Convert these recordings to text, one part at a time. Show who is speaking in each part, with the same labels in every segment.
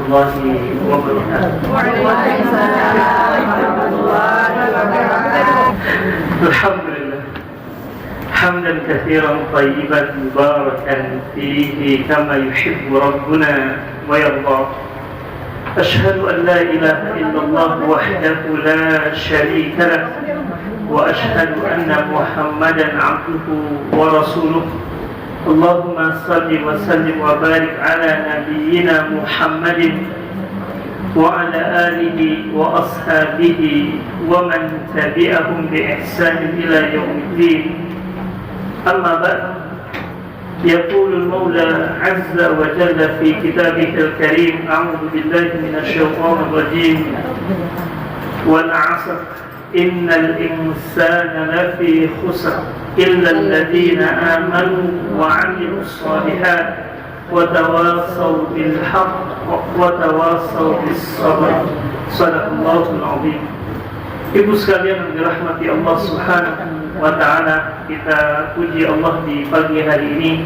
Speaker 1: warahmatullahi wabarakatuh.
Speaker 2: Waalaikumsalam warahmatullahi wabarakatuh.
Speaker 1: Alhamdulillah. Hamdan katsiran thayyiban mubarakan fihi kama yuhibbu rabbuna wa yarda. Ashhadu an la ilaha illallah wahdahu la syarika lah wa ashhadu anna Muhammadan 'abduhu wa rasuluh. Allahumma salli wa sallim wa barik ala nabiyyina Muhammadin wa ala alihi wa ashabihi wa man tabi'ahum bi ihsan ila yaumiddin. Amma ba'd. Yaqulu al-Mawla 'azza wa jalla fi kitabih al-karim, a'udzu billahi minasy syaithanir rajim. Wal 'asr innal insana lafi khusr illa alladhina amanu wa 'amilus shalihat wa tawasaw bil haqq wa tawasaw bis sabr. Shadaqallahul 'azim. Ibu sekalian yang dirahmati Allah Subhanahu wa ta'ala, kita puji Allah di pagi hari ini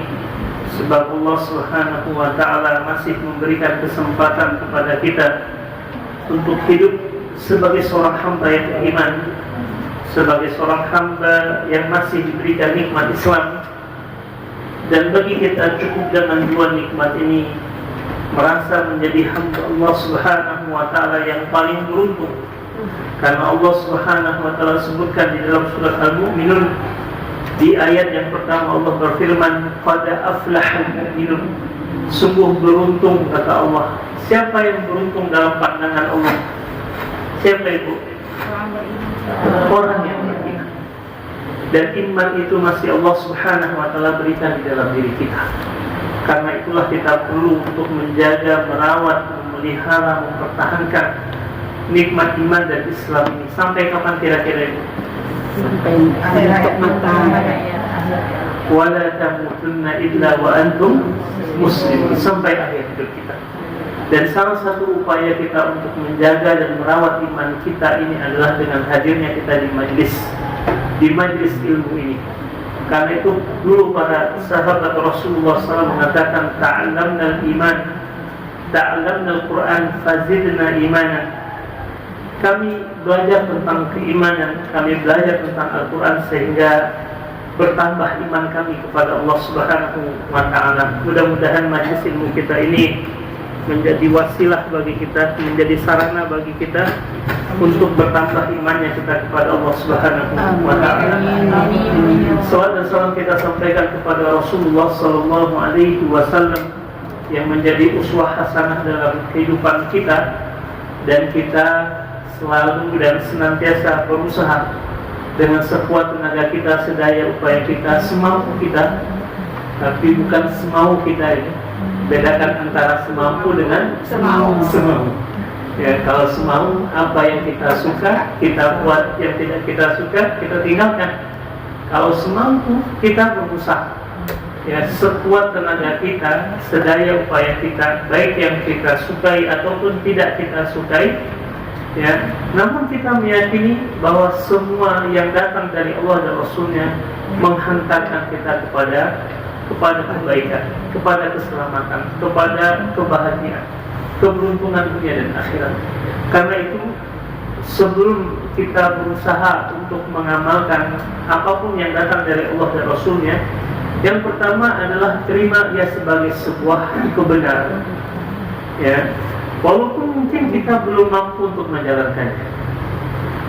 Speaker 1: sebab Allah Subhanahu wa ta'ala masih memberikan kesempatan kepada kita untuk hidup sebagai seorang hamba yang beriman, sebagai seorang hamba yang masih diberikan nikmat Islam. Dan bagi kita cukup dengan dua nikmat ini, merasa menjadi hamba Allah Subhanahu wa ta'ala yang paling beruntung. Karena Allah Subhanahu wa ta'ala sebutkan di dalam surat Al-Mu'minun, di ayat yang pertama Allah berfirman, qad aflahal mu'minun. Sungguh beruntung, kata Allah. Siapa yang beruntung dalam pandangan Allah? Siapa itu? Orang yang beriman. Dan iman itu masih Allah Subhanahu wa ta'ala berikan di dalam diri kita. Karena itulah kita perlu untuk menjaga, merawat, memelihara, mempertahankan nikmat iman dan Islam ini. Sampai kapan kira-kira itu?
Speaker 2: Sampai akhir mata.
Speaker 1: Wala tamutunna illa wa antum muslimun. Sampai akhir hidup kita. Dan salah satu upaya kita untuk menjaga dan merawat iman kita ini adalah dengan hadirnya kita di majlis ilmu ini. Karena itu dulu para sahabat Rasulullah SAW mengatakan, ta'allamna al-iman, ta'allamna al-Quran, fazidna imanan. Kami belajar tentang keimanan, kami belajar tentang Al-Quran sehingga bertambah iman kami kepada Allah Subhanahu wa ta'ala. Mudah-mudahan majlis ilmu kita ini menjadi wasilah bagi kita, menjadi sarana bagi kita untuk bertambah imannya kita kepada Allah Subhanahu wa ta'ala. Salawat dan salam kita sampaikan kepada Rasulullah sallallahu alaihi wasallam yang menjadi uswah hasanah dalam kehidupan kita, dan kita selalu dan senantiasa berusaha dengan sekuat tenaga kita, sedaya upaya kita, semampu kita. Tapi bukan semau kita ini. Bedakan antara semampu dengan semau. Ya, kalau semau, apa yang kita suka kita buat, yang tidak kita suka kita tinggalkan. Kalau semampu, kita berusaha. Ya, sekuat tenaga kita, sedaya upaya kita, baik yang kita sukai ataupun tidak kita sukai. Ya, namun kita meyakini bahwa semua yang datang dari Allah dan Rasulnya menghantarkan kita kepada kebaikan, kepada keselamatan, kepada kebahagiaan, keberuntungan dunia dan akhirat. Karena itu, sebelum kita berusaha untuk mengamalkan apapun yang datang dari Allah dan Rasulnya, yang pertama adalah terima ia sebagai sebuah kebenaran. Ya, walaupun mungkin kita belum mampu untuk menjalankannya,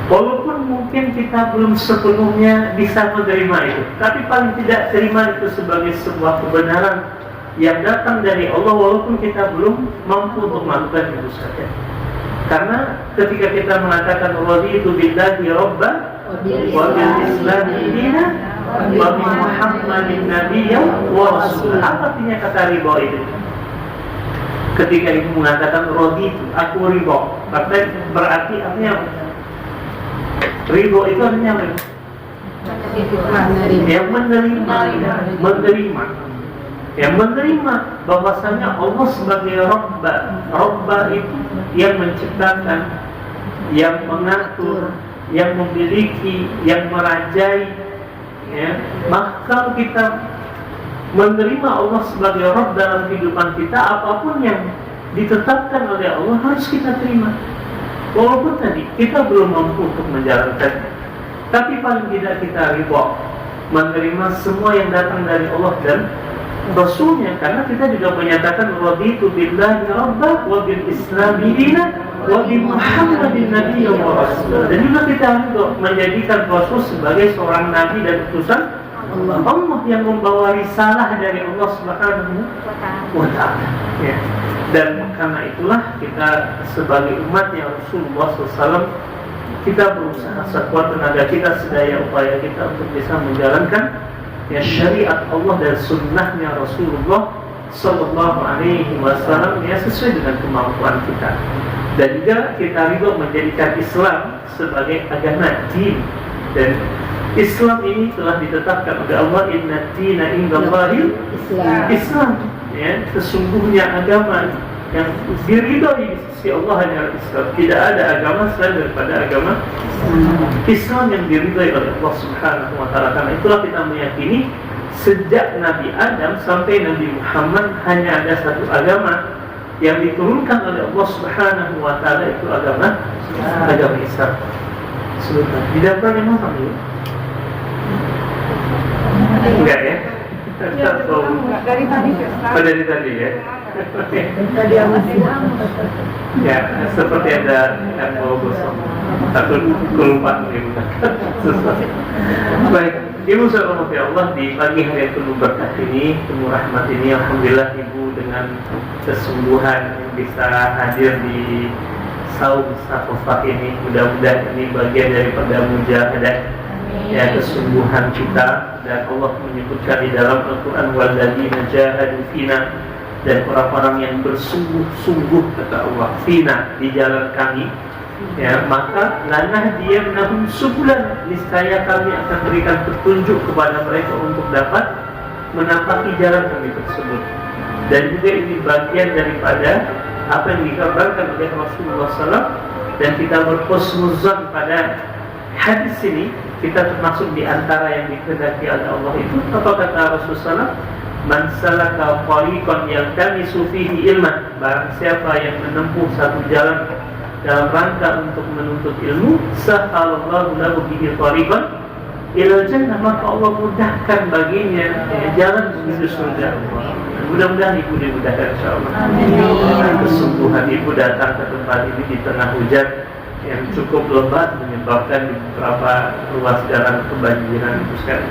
Speaker 1: walaupun mungkin kita belum sepenuhnya bisa menerima itu, tapi paling tidak terima itu sebagai sebuah kebenaran yang datang dari Allah, walaupun kita belum mampu untuk melakukan itu saja. Karena ketika kita mengatakan raditu billahi rabba wa bil islami dinan wa bi Muhammadin nabiyyan wa rasul. Apa artinya kata ridha itu? Ketika ibu mengatakan raditu, aku ridha, berarti artinya apa? Ridho itu artinya apa? Yang menerima bahwasanya Allah sebagai Rabba itu yang menciptakan, yang mengatur, yang memiliki, yang merajai. Ya, maka kalau kita menerima Allah sebagai Rabb dalam kehidupan kita, apapun yang ditetapkan oleh Allah harus kita terima. Walaupun tadi kita belum mampu untuk menjalankannya, tapi paling tidak kita ridha menerima semua yang datang dari Allah dan Rasulnya, karena kita juga menyatakan raditu billahi rabba wa bil islami dina wa bi Muhammadin nabiyyan wa rasul. Dan juga kita harus menjadikan Rasul sebagai seorang nabi dan utusan Allah yang membawa risalah dari Allah Subhanahu wa ta'ala. Ya. Dan karena itulah kita sebagai umatnya Rasulullah SAW, kita berusaha sekuat tenaga kita, sedaya upaya kita untuk bisa menjalankan ya syariat Allah dan sunnahnya Rasulullah Sallallahu Alaihi Wasallam ya sesuai dengan kemampuan kita. Dan juga kita ridho menjadikan Islam sebagai agama din, dan Islam ini telah ditetapkan oleh Allah, inna dina indallahil Islam. Ya, sesungguhnya agama yang diridhoi di sisi Allah adalah Islam. Tidak ada agama selain daripada agama Islam yang diridhoi oleh Allah Subhanahu wa ta'ala. Karena itulah kita meyakini sejak Nabi Adam sampai Nabi Muhammad hanya ada satu agama yang diturunkan oleh Allah Subhanahu wa ta'ala, itu agama Islam. Sebentar, di dapur yang mana ya? Enggak ya?
Speaker 2: Dari tadi
Speaker 1: Dari tadi ya?
Speaker 2: Tadi masih
Speaker 1: Ya, seperti ada yang bawa gosong. Takut kelupaan sesuatu. Baik, Ibu saudara ya Allah, di pagi hari yang penuh berkah ini, penuh rahmat ini, alhamdulillah Ibu dengan kesungguhan bisa hadir di saum Saqafah ini. Mudah-mudahan ini bagian daripada mujahadah ya kesungguhan kita, dan Allah menyebutkan di dalam Al-Quran walladzina jahadu fina, dan orang-orang yang bersungguh-sungguh kata Allah fina di jalan kami ya, maka lanahdiyannahum subulan, niscaya kami akan berikan petunjuk kepada mereka untuk dapat menapaki jalan kami tersebut. Dan juga ini bagian daripada apa yang dikabarkan oleh Rasulullah SAW, dan kita berhusnuzan pada hadis ini. Kita termasuk di antara yang dikehendaki oleh Allah itu. Apa kata Rasulullah SAW? Man salaka tariqan yaltamisu fihi ilman, barang siapa yang menempuh satu jalan dalam rangka untuk menuntut ilmu, sahalallahu lahu bihi tariqan ilal jannah, maka Allah mudahkan baginya jalan menuju surga Allah. Mudah-mudahan Ibu dimudahkan insyaallah. Kesungguhan Ibu datang ke tempat ini di tengah hujan yang cukup lebat menyebabkan di beberapa ruas jalan kebanjiran itu sekali.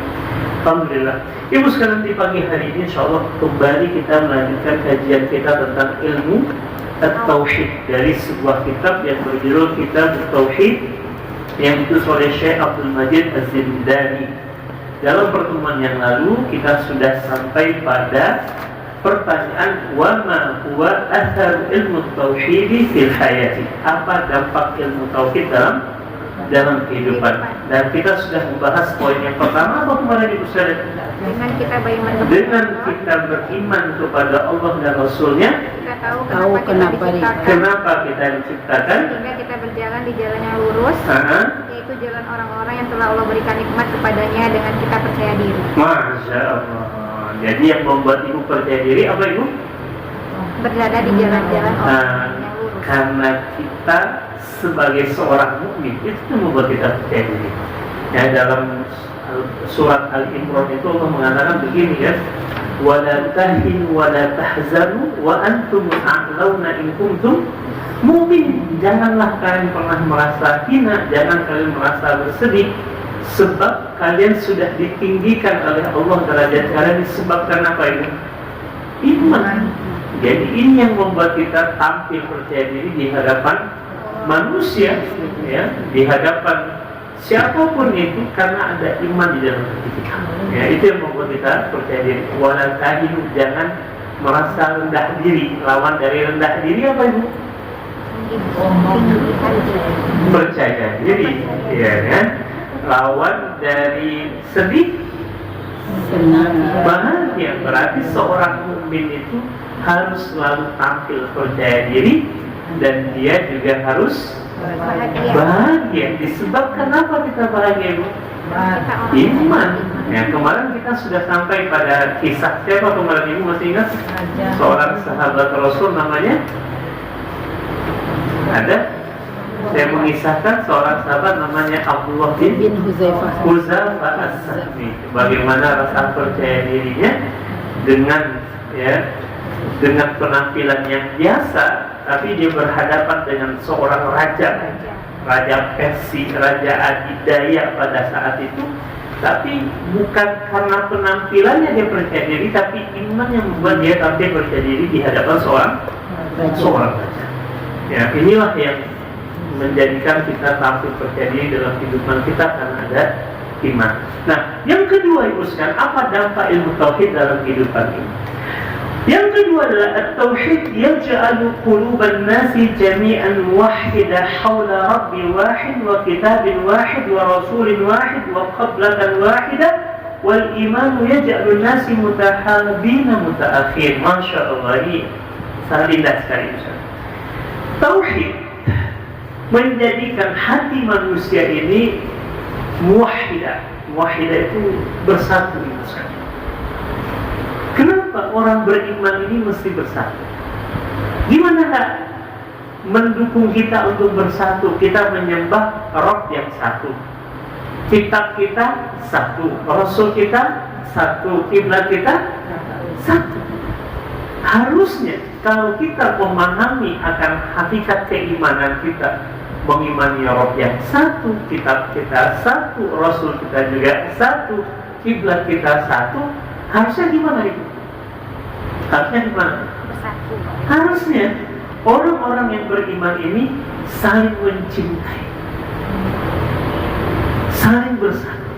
Speaker 1: Alhamdulillah. Ibu sekalian, di pagi hari ini insyaallah kembali kita melanjutkan kajian kita tentang ilmu At-Tauhid dari sebuah kitab yang berjudul Kitab At-Tauhid yang ditulis oleh Syekh Abdul Majid Az-Zindani. Dalam pertemuan yang lalu kita sudah sampai pada pertanyaan wa ma huwa athar ilmu tauhid fil hayati, apa dampak ilmu tauhid dalam kehidupan. Dan kita sudah membahas poin yang pertama apa kemarin Ibu Syarif? Dengan kita beriman kepada Allah dan Rasulnya,
Speaker 2: kita tahu kenapa
Speaker 1: kita diciptakan,
Speaker 3: sehingga kita berjalan di jalan yang lurus, yaitu jalan orang-orang yang telah Allah berikan nikmat kepadanya dengan kita percaya diri.
Speaker 1: Masya Allah. Jadi yang membuat Ibu percaya diri apa Ibu?
Speaker 3: Berada di jalan-jalan orang yang lurus.
Speaker 1: Karena kita sebagai seorang mukmin itu membuat kita percaya diri. Ya, dalam surat Al-Imran itu Allah mengatakan begini ya, wala tahinu wala tahzanu wa antum a'launa in kuntum mu'minin. Janganlah kalian pernah merasa hina, jangan kalian merasa bersedih, sebab kalian sudah ditinggikan oleh Allah derajat kalian disebabkan apa ini? Iman. Jadi ini yang membuat kita tampil percaya diri di hadapan manusia, ya, di hadapan siapapun itu, karena ada iman di dalam hati kita. Ya, itu yang membuat kita percaya diri. Wala tahinu, jangan merasa rendah diri. Lawan dari rendah diri apa itu? Percaya diri, ya kan? Lawan dari sedih, bahagia. Berarti seorang mukmin itu harus selalu tampil percaya diri, dan dia juga harus bahagia. Disebabkan apa kita bahagia, Bu? Iman. Ya, kemarin kita sudah sampai pada kisah siapa kemarin, Ibu masih ingat? Seorang sahabat Rasul namanya Ada. Saya mengisahkan seorang sahabat namanya Abdullah bin Huzaifah as-Sahmi. Bagaimana rasa percaya dirinya dengan penampilan yang biasa, tapi dia berhadapan dengan seorang raja Persia, raja adidaya pada saat itu. Tapi bukan karena penampilannya dia percaya diri, tapi iman yang membuat dia tampil percaya diri di hadapan seorang raja. Ya, inilah yang menjadikan kita tampil percaya diri dalam kehidupan kita karena ada iman. Nah, yang kedua Ibu sekalian, apa dampak ilmu tauhid dalam kehidupan ini? Yang kedua adalah at-tauhid yaj'alu quluban nasi jami'an muwahhida hawla rabbi wahid wa kitabin wahid wa rasulin wahid wa qablatan wahida wal imanu yaj'alu nasi mutahabina mutaakhir. Masya Allah, ini sangat indah sekali. Tauhid menjadikan hati manusia ini muwahhida. Muwahhida itu bersatu. Kenapa orang beriman ini mesti bersatu? Gimana tak mendukung kita untuk bersatu? Kita menyembah Rabb yang satu, kitab kita satu, Rasul kita satu, kiblat kita satu. Harusnya kalau kita memahami akan hakikat keimanan kita, mengimani Rabb yang satu, kitab kita satu, Rasul kita juga satu, kiblat kita satu, harusnya gimana itu? Harusnya gimana?
Speaker 3: Bersatu.
Speaker 1: Harusnya orang-orang yang beriman ini saling mencintai, saling bersatu,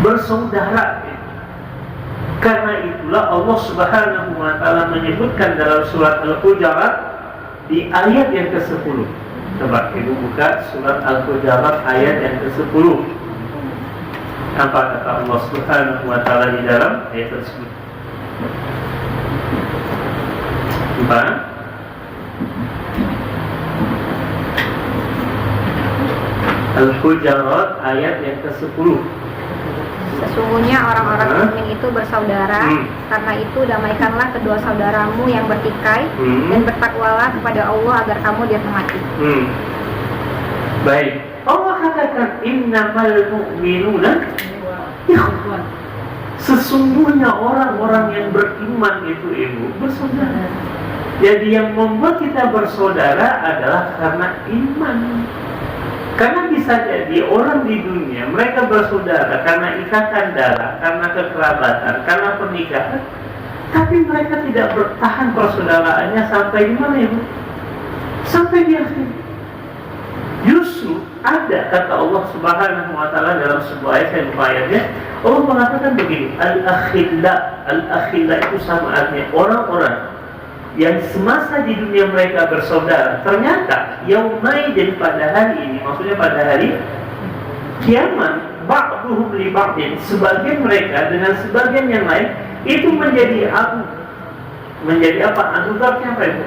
Speaker 1: bersaudara. Karena itulah Allah Subhanahu wa Ta'ala menyebutkan dalam surat Al-Hujurat di ayat yang ke-10. Coba Ibu buka surat Al-Hujurat ayat yang ke-10. Apa kata Allah Subhanahu wa Ta'ala di dalam ayat tersebut? Apa? Al-Hujurat ayat yang ke-10.
Speaker 3: Sesungguhnya orang-orang mukmin itu bersaudara, karena itu damaikanlah kedua saudaramu yang bertikai dan bertakwalah kepada Allah agar kamu dirahmati.
Speaker 1: Baik. Allah katakan innamal mu'minuna ikhwan. Sesungguhnya orang-orang yang beriman itu Ibu bersaudara. Jadi yang membuat kita bersaudara adalah karena iman. Karena bisa jadi orang di dunia mereka bersaudara karena ikatan darah, karena kekerabatan, karena pernikahan, tapi mereka tidak bertahan persaudaraannya sampai di mana Ibu? Sampai di akhir. Justru ada kata Allah Subhanahu wa Ta'ala dalam sebuah ayatnya, Allah mengatakan begini, al-akhilla itu sama artinya orang-orang yang semasa di dunia mereka bersaudara, ternyata yaumaidin pada hari ini, maksudnya pada hari kiamat, ba'duhum li ba'din, sebagian mereka dengan sebagian yang lain itu menjadi adu. Menjadi apa? Adu garnya apa itu?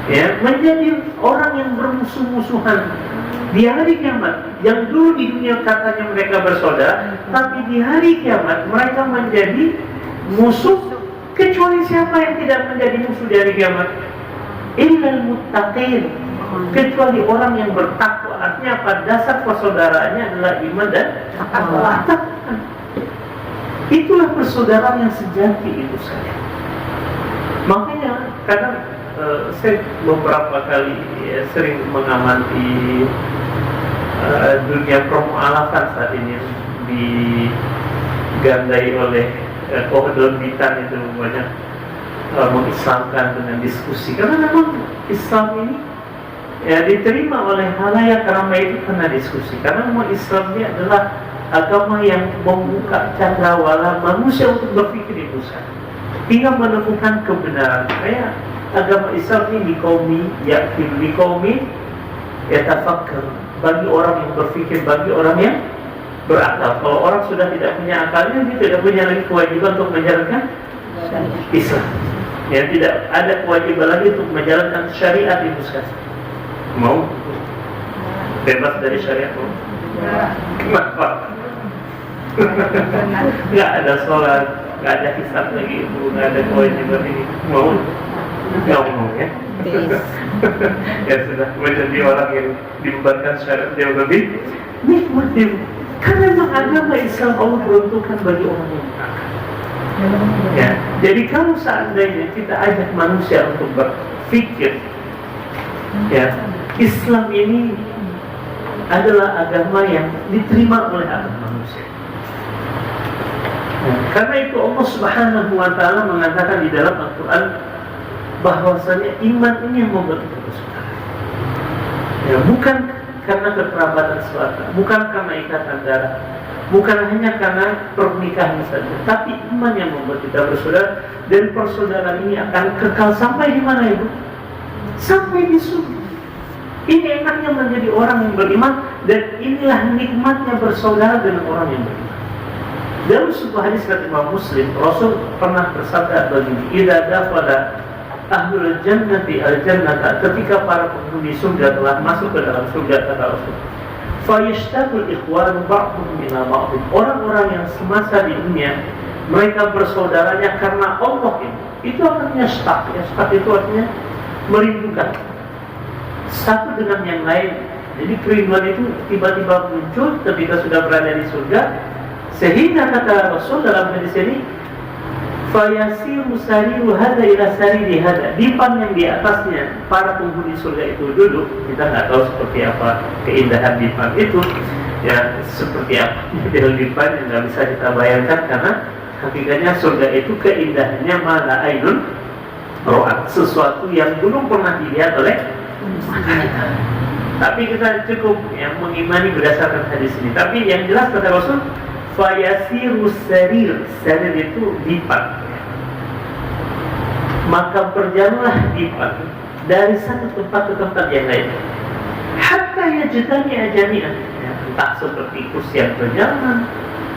Speaker 1: Ya, menjadi orang yang bermusuh-musuhan di hari kiamat. Yang dulu di dunia katanya mereka bersaudara, tapi di hari kiamat mereka menjadi musuh. Kecuali siapa yang tidak menjadi musuh di hari kiamat? Illal muttaqin. Kecuali orang yang bertakwa. Artinya apa? Dasar persaudaraannya adalah iman dan takwa. Itulah persaudaraan yang sejati itu saja. Makanya kadang saya beberapa kali sering mengamati dunia permualafan saat ini digandai oleh Kohdon Bitan itu banyak mengislamkan dengan diskusi. Karena memang Islam ini diterima oleh halayak ramai itu karena diskusi. Karena memang Islam ini adalah agama yang membuka cakrawala manusia untuk berpikir di pusat, hingga menemukan kebenaran. Kayak agama Islam ini dikomi yatafakkar, bagi orang yang berpikir, bagi orang yang berakal. Kalau orang sudah tidak punya akalnya, dia tidak punya lagi kewajiban untuk menjalankan Islam. Ya, tidak ada kewajiban lagi untuk menjalankan syariat itu sekali. Mau bebas dari syariat mau? Kenapa? Nggak ada sholat, nggak ada hisab lagi, nggak ada kewajiban ini. Mau? Nggak mau ya? Ya sudah menjadi orang yang dibebankan syarat jauh lebih nikmatin. Karena memang agama Islam Allah peruntukkan bagi orang yang takwa. Ya, jadi kalau seandainya kita ajak manusia untuk berpikir, ya, Islam ini adalah agama yang diterima oleh agama manusia. Ya, karena itu Allah Subhanahu wa Ta'ala mengatakan di dalam Al-Quran bahwasanya iman ini yang membuat kita bersaudara. Ya, bukan karena kekerabatan semata, bukan karena ikatan darah, bukan hanya karena pernikahan saja, tapi iman yang membuat kita bersaudara. Dan persaudaraan ini akan kekal sampai di mana, Ibu? Sampai di surga. Ini enaknya menjadi orang yang beriman, dan inilah nikmatnya bersaudara dengan orang yang beriman. Dalam sebuah hadis dari Imam Muslim, Rasul pernah bersabda begini, "Idza dakhala ahlul jannati al-jannata," ketika para penghuni surga telah masuk ke dalam surga, kata Rasul, "fayashtaqul ikhwanu ba'dhum ila ba'd." Orang-orang yang semasa di dunia mereka bersaudaranya karena Allah itu artinya yashtaq. Yashtaq itu artinya merindukan satu dengan yang lain. Jadi kerinduan itu tiba-tiba muncul ketika sudah berada di surga, sehingga kata Rasul dalam hadis ini, fayasiru sariru hada ila sariri hada. Dipan yang di atasnya para penghuni surga itu duduk. Kita nggak tahu seperti apa keindahan dipan itu, ya, seperti apa model dipan yang nggak bisa kita bayangkan, karena hakikatnya surga itu keindahannya mala ainun ro'at, sesuatu yang belum pernah dilihat oleh mata. Tapi kita cukup yang mengimani berdasarkan hadis ini. Tapi yang jelas kata Rasul, fayasiru sarir, sarir itu dipan, maka berjalanlah dipan dari satu tempat ke tempat yang lain, hatta yajtami'a jami'an, ya, entah seperti kursi yang berjalan,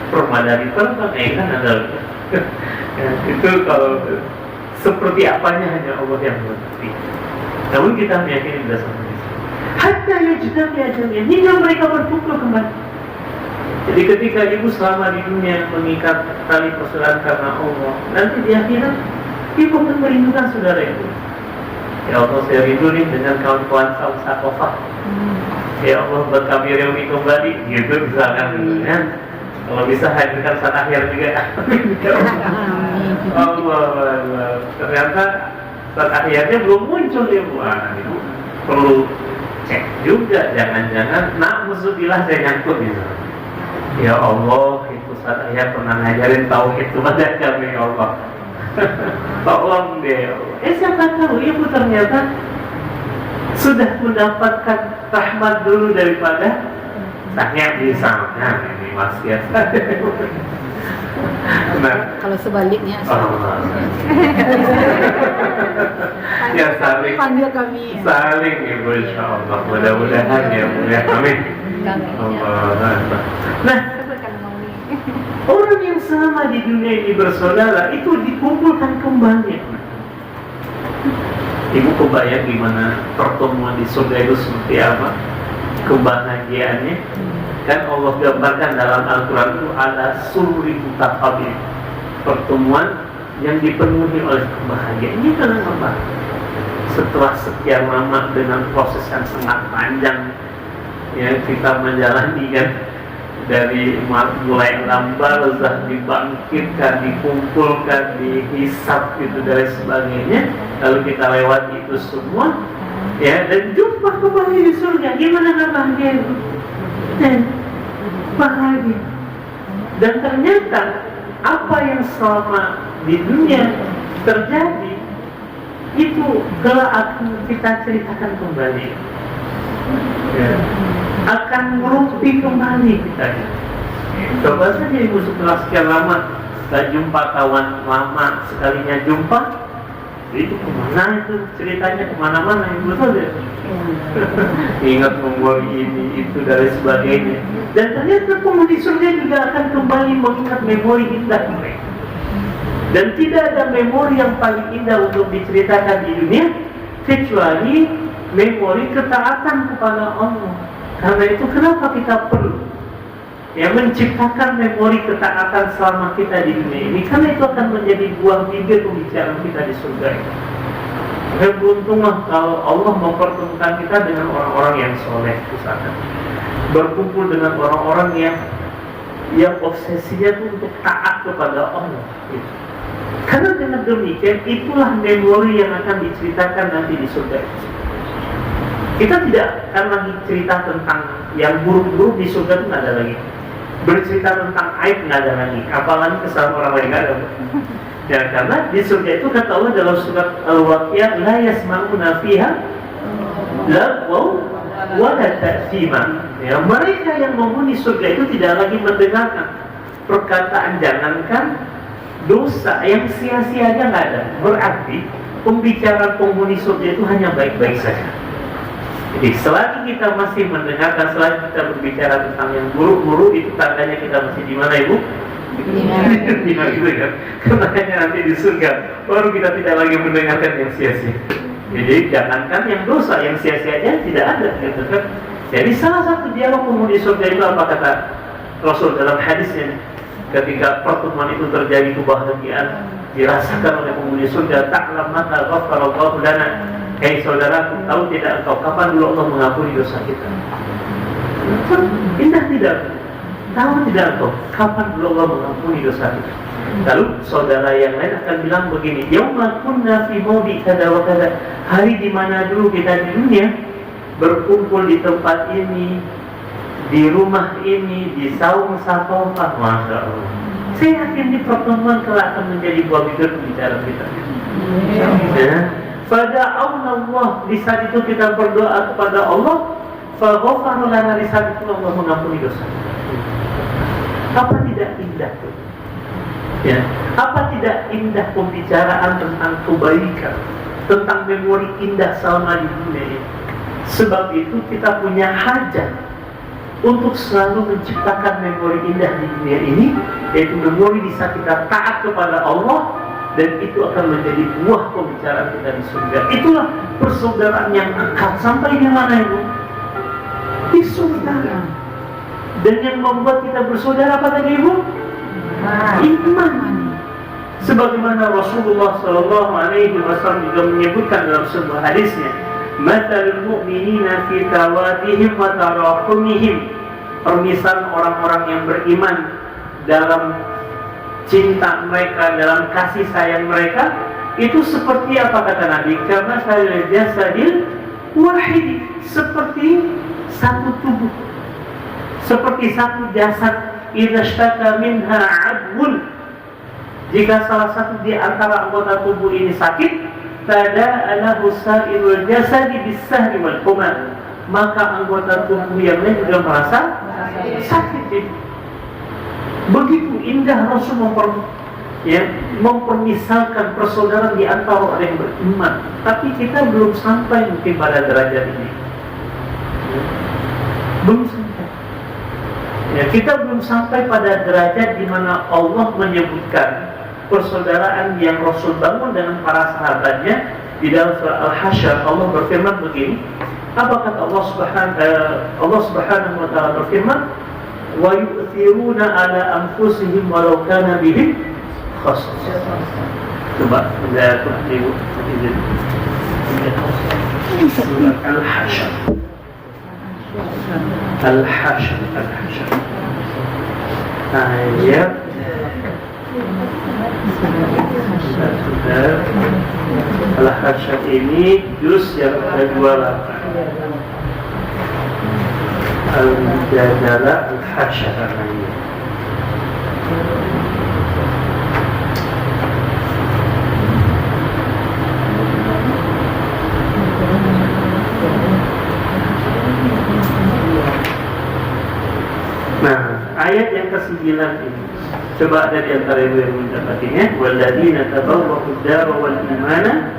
Speaker 1: permadani terbang, kan ada ya, itu kalau seperti apanya hanya Allah yang mengerti. Namun kita meyakini berdasarkan hadis, hatta yajtami'a jami'an, hingga mereka berkumpul kembali. Jadi ketika ibu selama di dunia mengikat tali persaudaraan karena Allah, nanti di akhirat ibu akan merindukan saudara itu. Ya Allah, saya rindu nih dengan kawan-kawan Sakofah. Ya Allah, buat kami reuni kembali, gitu misalkan. Ya. Kalau bisa hadirkan saat akhir juga. Allah, ternyata saat akhirnya belum muncul ya Bu. Ibu perlu cek juga, jangan-jangan na'udzubillah saya nyangkut gitu. Ya Allah, itu saat ayah pernah ngajarin tauhid kepada kami, ya Allah. Tolong deh, ya Allah. Siapa tahu ibu ternyata sudah mendapatkan rahmat dulu daripada saya misalnya ini masih. Nah,
Speaker 2: kalau sebaliknya
Speaker 1: ya saling
Speaker 2: panggil kami.
Speaker 1: Saling ibu, insya Allah. Mudah-mudahan ya Bu, ya. Amin. Nah, orang yang selama di dunia ini bersaudara itu dikumpulkan kembali. Ibu kebayang gimana pertemuan di surga itu seperti apa? Kebahagiaannya. Kan Allah gambarkan dalam Al-Quran itu ada sururi mutaqabil, pertemuan yang dipenuhi oleh kebahagiaan. Ini kan apa? Setelah sekian lama dengan proses yang sangat panjang, ya, kita menjalani kan, dari mulai barzakh, dibangkitkan, dikumpulkan, dihisab gitu dan sebagainya, lalu kita lewati itu semua, ya, dan jumpa kembali di surga. Gimana kan bahagia itu? Bahagia. Dan ternyata apa yang selama di dunia terjadi itu kelak akan kita ceritakan kembali, ya, akan merumpi kembali kita. Coba saja ibu setelah sekian lama gak jumpa kawan lama, sekalinya jumpa, itu kemana itu ceritanya, kemana-mana ibu tahu deh. Ingat memori ini, itu, dan sebagainya. Dan ternyata penghuni surga juga akan kembali mengingat memori indah mereka. Dan tidak ada memori yang paling indah untuk diceritakan di dunia kecuali memori ketaatan kepada Allah. Karena itu kenapa kita perlu menciptakan memori ketaatan selama kita di dunia ini, karena itu akan menjadi buah bibir pembicaraan kita di surga ini. Beruntunglah kalau Allah mempertemukan kita dengan orang-orang yang soleh di sana, berkumpul dengan orang-orang yang obsesinya itu untuk taat kepada Allah. Gitu. Karena dengan demikian itulah memori yang akan diceritakan nanti di surga itu. Kita tidak akan lagi cerita tentang yang buruk-buruk di surga itu nggak ada lagi. Bercerita tentang aib nggak ada lagi, apalagi kesalahan orang lain nggak ada. Ya, karena di surga itu kata Allah dalam surat Al-Waqiah, la yasma'una fiha lagwaw wala ta'thima. Ya, mereka yang menghuni surga itu tidak lagi mendengarkan perkataan jangankan dosa yang sia-sia aja nggak ada. Berarti pembicaraan penghuni surga itu hanya baik-baik saja. Jadi selagi kita masih mendengarkan, selagi kita berbicara tentang yang buruk-buruk, itu tandanya kita masih di mana, Ibu? Di mana gitu kan? Karena hanya nanti di surga baru kita tidak lagi mendengarkan yang sia-sia. Jadi jangankan yang dosa, yang sia-sianya tidak ada, gitu kan? Jadi salah satu dialog penghuni surga itu apa kata Rasul dalam hadisnya? Ketika pertemuan itu terjadi, kebahagiaan dirasakan oleh penghuni surga. Ta'lam mata ghafarallahu lana. Hei saudaraku, tahu tidak engkau kapan dulu Allah mengampuni dosa kita? Indah tidak? Tahu tidak engkau kapan dulu Allah mengampuni dosa kita? Lalu saudara yang lain akan bilang begini, yauma kunna fi maudi kada wa kada. Hari di mana dulu kita di dunia berkumpul di tempat ini, di rumah ini, di saung safafah. Masya Allah. Saya yakin di pertemuan kelak akan menjadi buah bibir pembicaraan kita. Ya. Pada Allah, di saat itu kita berdoa kepada Allah, faghfara lana, di saat itu Allah mengampuni dosa. Apa tidak indah itu? Ya. Apa tidak indah pembicaraan tentang kebaikan, tentang memori indah selama di dunia ini? Sebab itu kita punya hajat untuk selalu menciptakan memori indah di dunia ini, yaitu memori di saat kita taat kepada Allah, dan itu akan menjadi buah pembicaraan kita di surga. Itulah persaudaraan yang akan sampai di mana, Ibu? Di surga. Dan yang membuat kita bersaudara apa tadi, Ibu? Iman. Sebagaimana Rasulullah SAW juga menyebutkan dalam sebuah hadisnya, matalul mu'minina fi tawadihim wa tarahumihim. Permisalan orang-orang yang beriman dalam cinta mereka, dalam kasih sayang mereka, itu seperti apa kata Nabi? Karena saya jasadil wahid, seperti satu tubuh, seperti satu jasad. Idza shtaka minha 'adwun, jika salah satu di antara anggota tubuh ini sakit, tada'alahu sa'irul jasadi bis-sahri wal humma, maka anggota tubuh yang lain juga merasa sakit. Begitu indah Rasul mempermisalkan persaudaraan di antara orang yang beriman. Tapi kita belum sampai mungkin pada derajat ini. Belum sampai. Ya, kita belum sampai pada derajat di mana Allah menyebutkan persaudaraan yang Rasul bangun dengan para sahabatnya. Di dalam surah Al-Hasyr Allah berfirman begini. Apa kata Allah Subhanahu wa taala berfirman? Wa yu'thiruna ala anfusihim walau kana bihim khassasah. Coba kita tengok surah Al-Hasyr. Al-Hasyr ayat Al-Hasyr ini juz yang ke-28. Al-Mujadalah Al-Hasyr namanya. Nah, ayat yang ke-9 ini, coba ada di antara ibu yang mendapatinya. Walladzina tabawwa'u ad-dara wal imana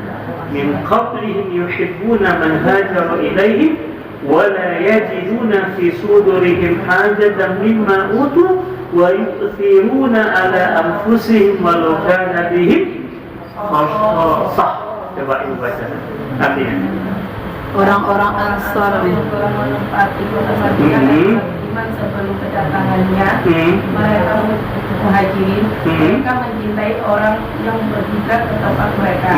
Speaker 1: min qablihim yuhibbuna man hajara ilaihim ولا يجدون في صدورهم حاجة مما أوتوا ويؤثرون على أنفسهم ولو كان بهم خصاصة. Coba ibu baca artinya.
Speaker 2: Orang-orang Ansar
Speaker 3: menempati kota-kota iman sebelum kedatangannya. Mereka muhajirin, mereka mencintai orang yang berhijrah ke tempat mereka.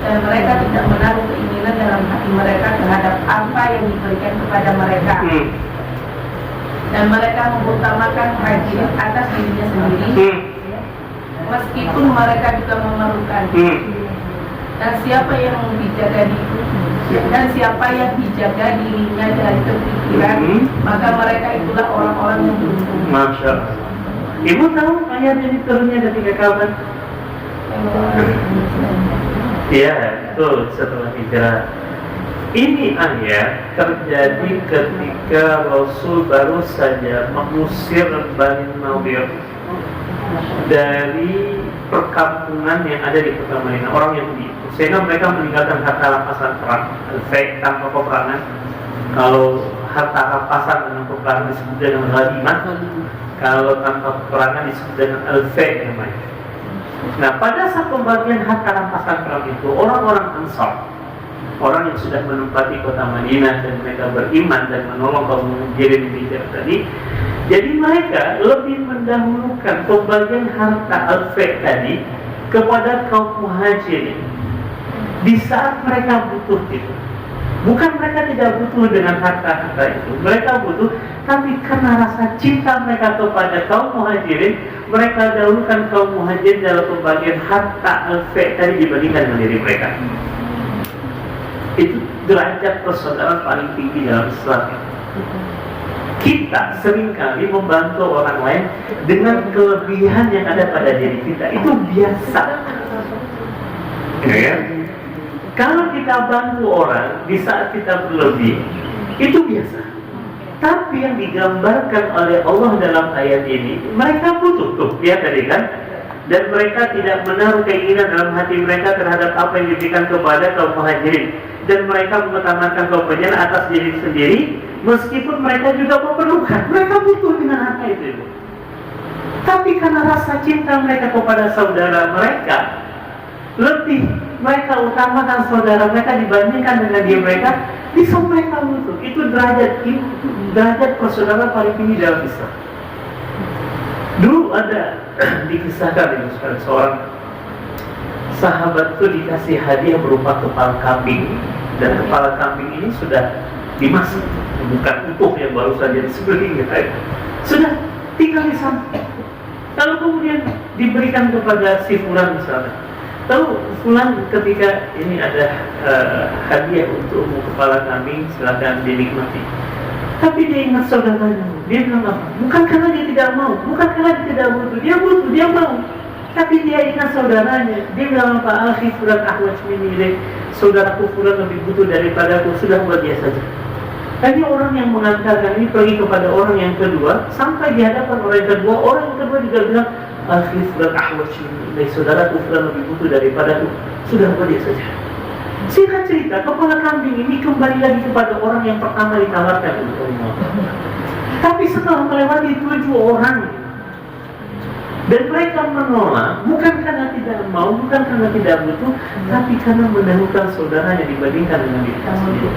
Speaker 4: dan mereka tidak menaruh keinginan dalam hati mereka terhadap apa yang diberikan kepada mereka. Dan mereka mengutamakan hajat atas dirinya sendiri, meskipun mereka juga memerlukan. Dan siapa yang dijaga dirinya dari kepikiran, maka mereka itulah orang-orang yang beruntung.
Speaker 1: Masya Allah. Ibu tahu ayat ini turunnya ketika kapan? Iya, betul, setelah hijrah. Ini ayat terjadi ketika Rasul baru saja mengusir Bani Nadir dari perkampungan yang ada di kota Madinah, orang Yahudi. Sehingga mereka meninggalkan harta rampasan perang, tanpa peperangan. Kalau harta rampasan dengan peperangan disebut dengan ghanimah, kalau tanpa peperangan disebut dengan al-fai namanya. Nah, pada saat pembagian harta rampasan perang itu, orang-orang Ansar, orang yang sudah menempati kota Madinah dan mereka beriman dan menolong kaum Muhajirin di hijrah tadi, jadi mereka lebih mendahulukan pembagian harta al-fai tadi kepada kaum Muhajirin di saat mereka butuh itu. Bukan mereka tidak butuh dengan harta-harta itu, mereka butuh, tapi karena rasa cinta mereka kepada kaum Muhajirin, mereka dahulukan kaum Muhajirin dalam pembagian harta al-fai tadi dibandingkan dengan diri mereka. Itu derajat persaudaraan paling tinggi dalam Islam. Kita seringkali membantu orang lain dengan kelebihan yang ada pada diri kita. Itu biasa. Ya? Kalau kita bantu orang di saat kita berlebih, itu biasa. Tapi yang digambarkan oleh Allah dalam ayat ini, mereka butuh tuh, lihat tadi kan? Dan mereka tidak menaruh keinginan dalam hati mereka terhadap apa yang diberikan kepada kaum Muhajirin. Dan mereka mengutamakan kepentingan atas diri sendiri, meskipun mereka juga memerlukan. Mereka butuh dengan harta itu. Tapi karena rasa cinta mereka kepada saudara mereka, lebih mereka utamakan saudara mereka dibandingkan dengan diri mereka. Bisa mereka butuh. Itu derajat persaudaraan paling tinggi dalam Islam. Dulu ada dikisahkan seorang sahabat itu dikasih hadiah berupa kepala kambing, dan kepala kambing ini sudah dimasak, bukan utuh yang baru saja disembelih, sudah tinggal di sana. Lalu kemudian diberikan kepada si fulan misalnya. Tahu fulan ketika ini ada hadiah untukmu kepala kambing, silakan dinikmati. Tapi dia ingat saudaranya, dia bilang apa? Bukan karena dia tidak mau, bukan karena dia tidak butuh, dia mau. Tapi dia ingat saudaranya, dia bilang apa? Akhi fulan ahwaj minni, saudaraku fulan lebih butuh daripadaku, sudah buat dia saja. Tadi orang yang mengantarkan ini pergi kepada orang yang kedua, sampai di hadapan orang yang kedua, orang yang kedua juga bilang, akhi fulan ahwaj minni, saudaraku fulan lebih butuh daripadaku, sudah buat dia saja. Singkat cerita, kepala kambing ini kembali lagi kepada orang yang pertama ditawarkan untuk Allah. Tapi setelah melewati 7 orang, dan mereka menolak, bukan karena tidak mau, bukan karena tidak butuh, tapi karena mendahulukan saudaranya dibandingkan dengan diri sendiri.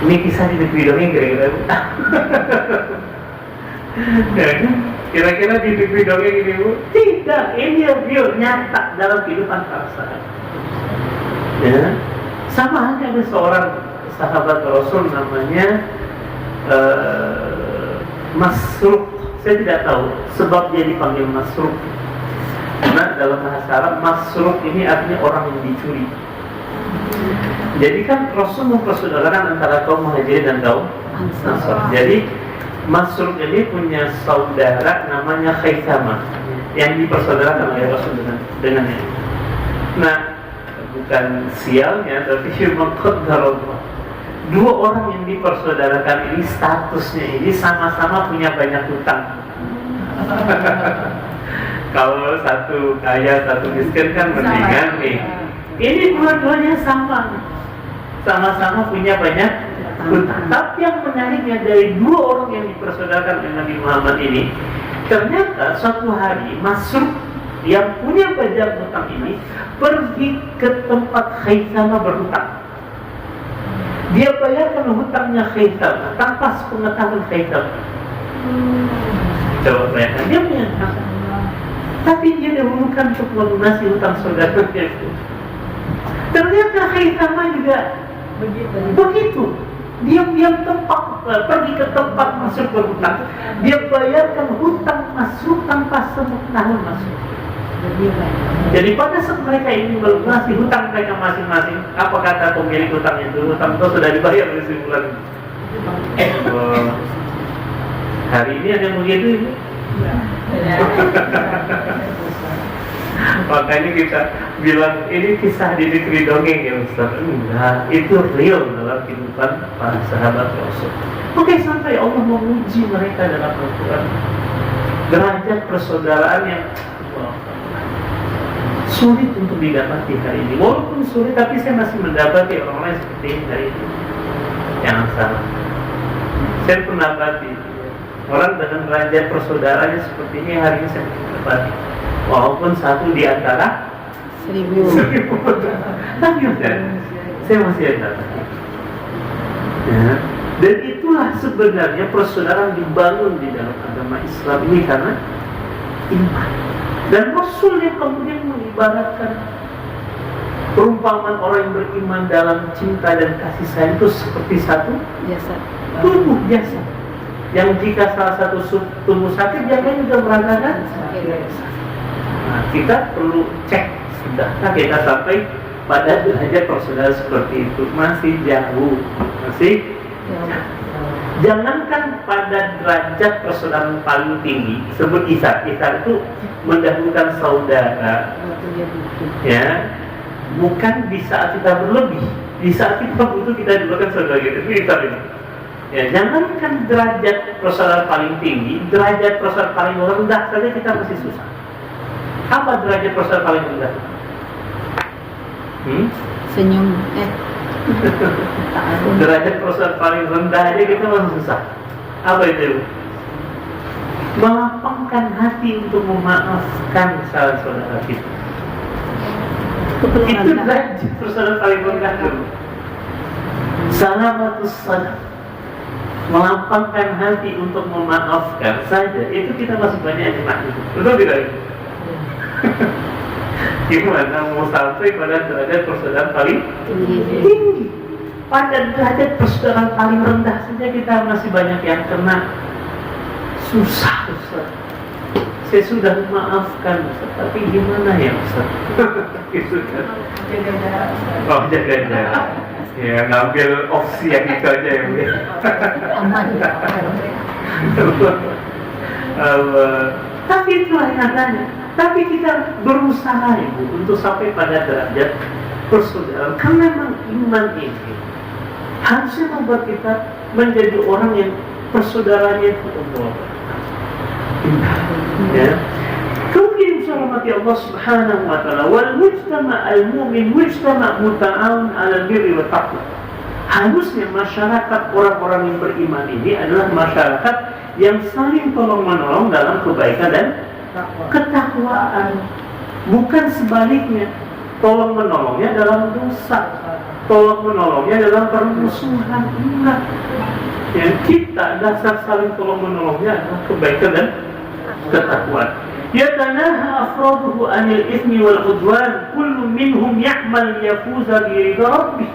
Speaker 1: Ini kisah di negeri dongeng kira-kira. Kira-kira di negeri dongeng ini, Bu? Tidak, ini real nyata dalam kehidupan bangsa. Ya, sama halnya ada seorang sahabat Rasul namanya Masruq. Saya tidak tahu sebab dia dipanggil Masruq. Karena dalam bahasa Arab Masruq ini artinya orang yang dicuri. Jadi kan Rasul mempersaudarakan antara kaum Muhajirin dan kaum Ansar. Jadi Masruq ini punya saudara namanya Khaisamah yang dipersaudarakan oleh Rasul dengannya. Nah, bukan sialnya, tapi mengqaddarullah. 2 orang yang dipersaudarakan ini statusnya ini sama-sama punya banyak hutang. Kalau satu kaya, satu miskin kan mendingan nih. Ini dua-duanya sama-sama punya banyak hutang. Tapi yang menariknya dari 2 orang yang dipersaudarakan dengan Nabi Muhammad ini, ternyata suatu hari Masruq yang punya banyak hutang ini pergi ke tempat Khaisamah berhutang. Dia bayarkan hutangnya Khaisamah tanpa sepengetahuan Khaisamah. Coba bayangkan, dia punya hutang, tapi dia dahulukan untuk melunasi hutang saudaranya itu. Ternyata Khaisamah juga begitu. Diam-diam pergi ke tempat masuk berhutang. Dia bayarkan hutang masuk tanpa sepengetahuan masuk. Jadi pada saat mereka ingin melunasi hutang mereka masing-masing, apa kata pemilik hutang itu? Hutang itu sudah dibayar di bulan. Hari ini ada yang begitu ini. Makanya kita bilang ini kisah di negeri dongeng ya Ustaz. Enggak, itu real dalam kehidupan para sahabat Rasul. Oke, sampai Allah menguji mereka dalam Al-Quran. Derajat persaudaraan yang sulit untuk didapati hari ini. Walaupun sulit, tapi saya masih mendapati orang-orang seperti ini hari ini. Jangan salah. Saya pernah dapati orang dengan derajat persaudaraannya seperti ini hari ini saya dapati. Walaupun satu di antara
Speaker 2: 1000.
Speaker 1: Tapi saya masih ada. Ya. Dan itulah sebenarnya persaudaraan dibangun di dalam agama Islam ini karena iman. Dan Rasul yang kemudian mengibaratkan perumpamaan orang yang beriman dalam cinta dan kasih sayang itu seperti satu
Speaker 2: Jasad.
Speaker 1: tubuh jasad. Yang jika salah satu tubuh sakit, yang lain juga merasakan. Nah, kita perlu cek sudahkah kita sampai pada derajat persaudaraan seperti itu. Masih jauh, masih jauh. Jangankan pada derajat persaudaraan paling tinggi sebut isar itu mendahulukan saudara, ya, bukan di saat kita berlebih, di saat kita butuh kita dulukan saudara kita. Itu isar ini. Ya, jangankan derajat persaudaraan paling tinggi, derajat persaudaraan paling rendah saja kita masih susah. Apa derajat persaudaraan paling rendah?
Speaker 2: Senyum.
Speaker 1: Derajat persaudaraan paling rendah aja kita masih susah. Apa itu? Melapangkan hati untuk memaafkan saudara kita. Itu derajat persaudaraan paling rendah dulu. Salamatus sadaq, melapangkan hati untuk memaafkan saja, itu kita masih banyak yang mati. Betul tidak? Gimana mau sampai pada derajat persaudaraan paling tinggi? Pada derajat persaudaraan paling rendah saja kita masih banyak yang kena. Susah, Ustaz. Saya sudah memaafkan, Ustaz, tapi gimana ya, Ustaz? Gitu kan?
Speaker 4: Jaga jarak.
Speaker 1: Oh, jaga jarak. Ya, ngambil opsi yang itu aja yang
Speaker 2: Aman.
Speaker 1: Tapi itulah yang adanya. Tapi kita berusaha Ibu untuk sampai pada derajat persaudaraan. Karena memang iman ini harusnya membuat kita menjadi orang yang persaudaraannya itu Allah. Ya. Kemudian mati Allah Subhanahu wa taala, wal mujtama' al-mu'min mujtama' muta'awun 'alal birri wat taqwa. Harusnya masyarakat orang-orang yang beriman ini adalah masyarakat yang saling tolong-menolong dalam kebaikan dan ketakwaan. Bukan sebaliknya, tolong-menolongnya dalam dosa, tolong-menolongnya dalam permusuhan. Ingat, yang kita dasar saling tolong-menolongnya adalah kebaikan dan ketakwaan. Yatanaha afraduhu anil ithmi wal udwan, kullu minhum ya'mal yafuza bi ridha rabbih.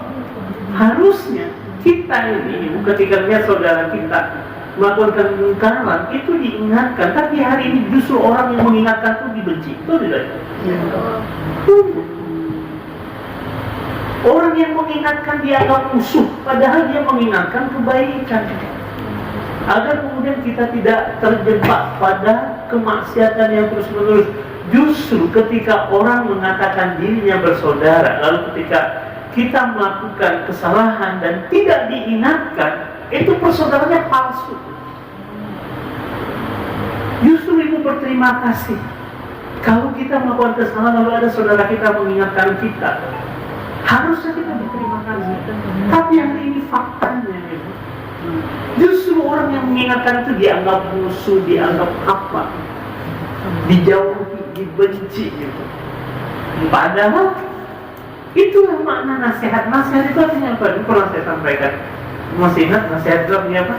Speaker 1: Harusnya kita ini ketika melihat saudara kita melakukan kemungkaran itu diingatkan, tapi hari ini justru orang yang mengingatkan itu dibenci. Itu tidak? Orang yang mengingatkan dianggap musuh, padahal dia mengingatkan kebaikan. Agar kemudian kita tidak terjebak pada kemaksiatan yang terus-menerus. Justru ketika orang mengatakan dirinya bersaudara, lalu ketika kita melakukan kesalahan dan tidak diingatkan, itu persaudaraannya palsu. Justru Ibu berterima kasih kalau kita melakukan kesalahan lalu ada saudara kita mengingatkan kita. Harusnya kita berterima kasih. Tapi yang ini faktanya Ibu, justru orang yang mengingatkan itu dianggap musuh, dianggap apa, dijauhi, dibenci gitu. Padahal itulah makna nasihat. Nasihat itu artinya apa? Ini pernah saya sampaikan. Masih ingat nasihat itu artinya apa?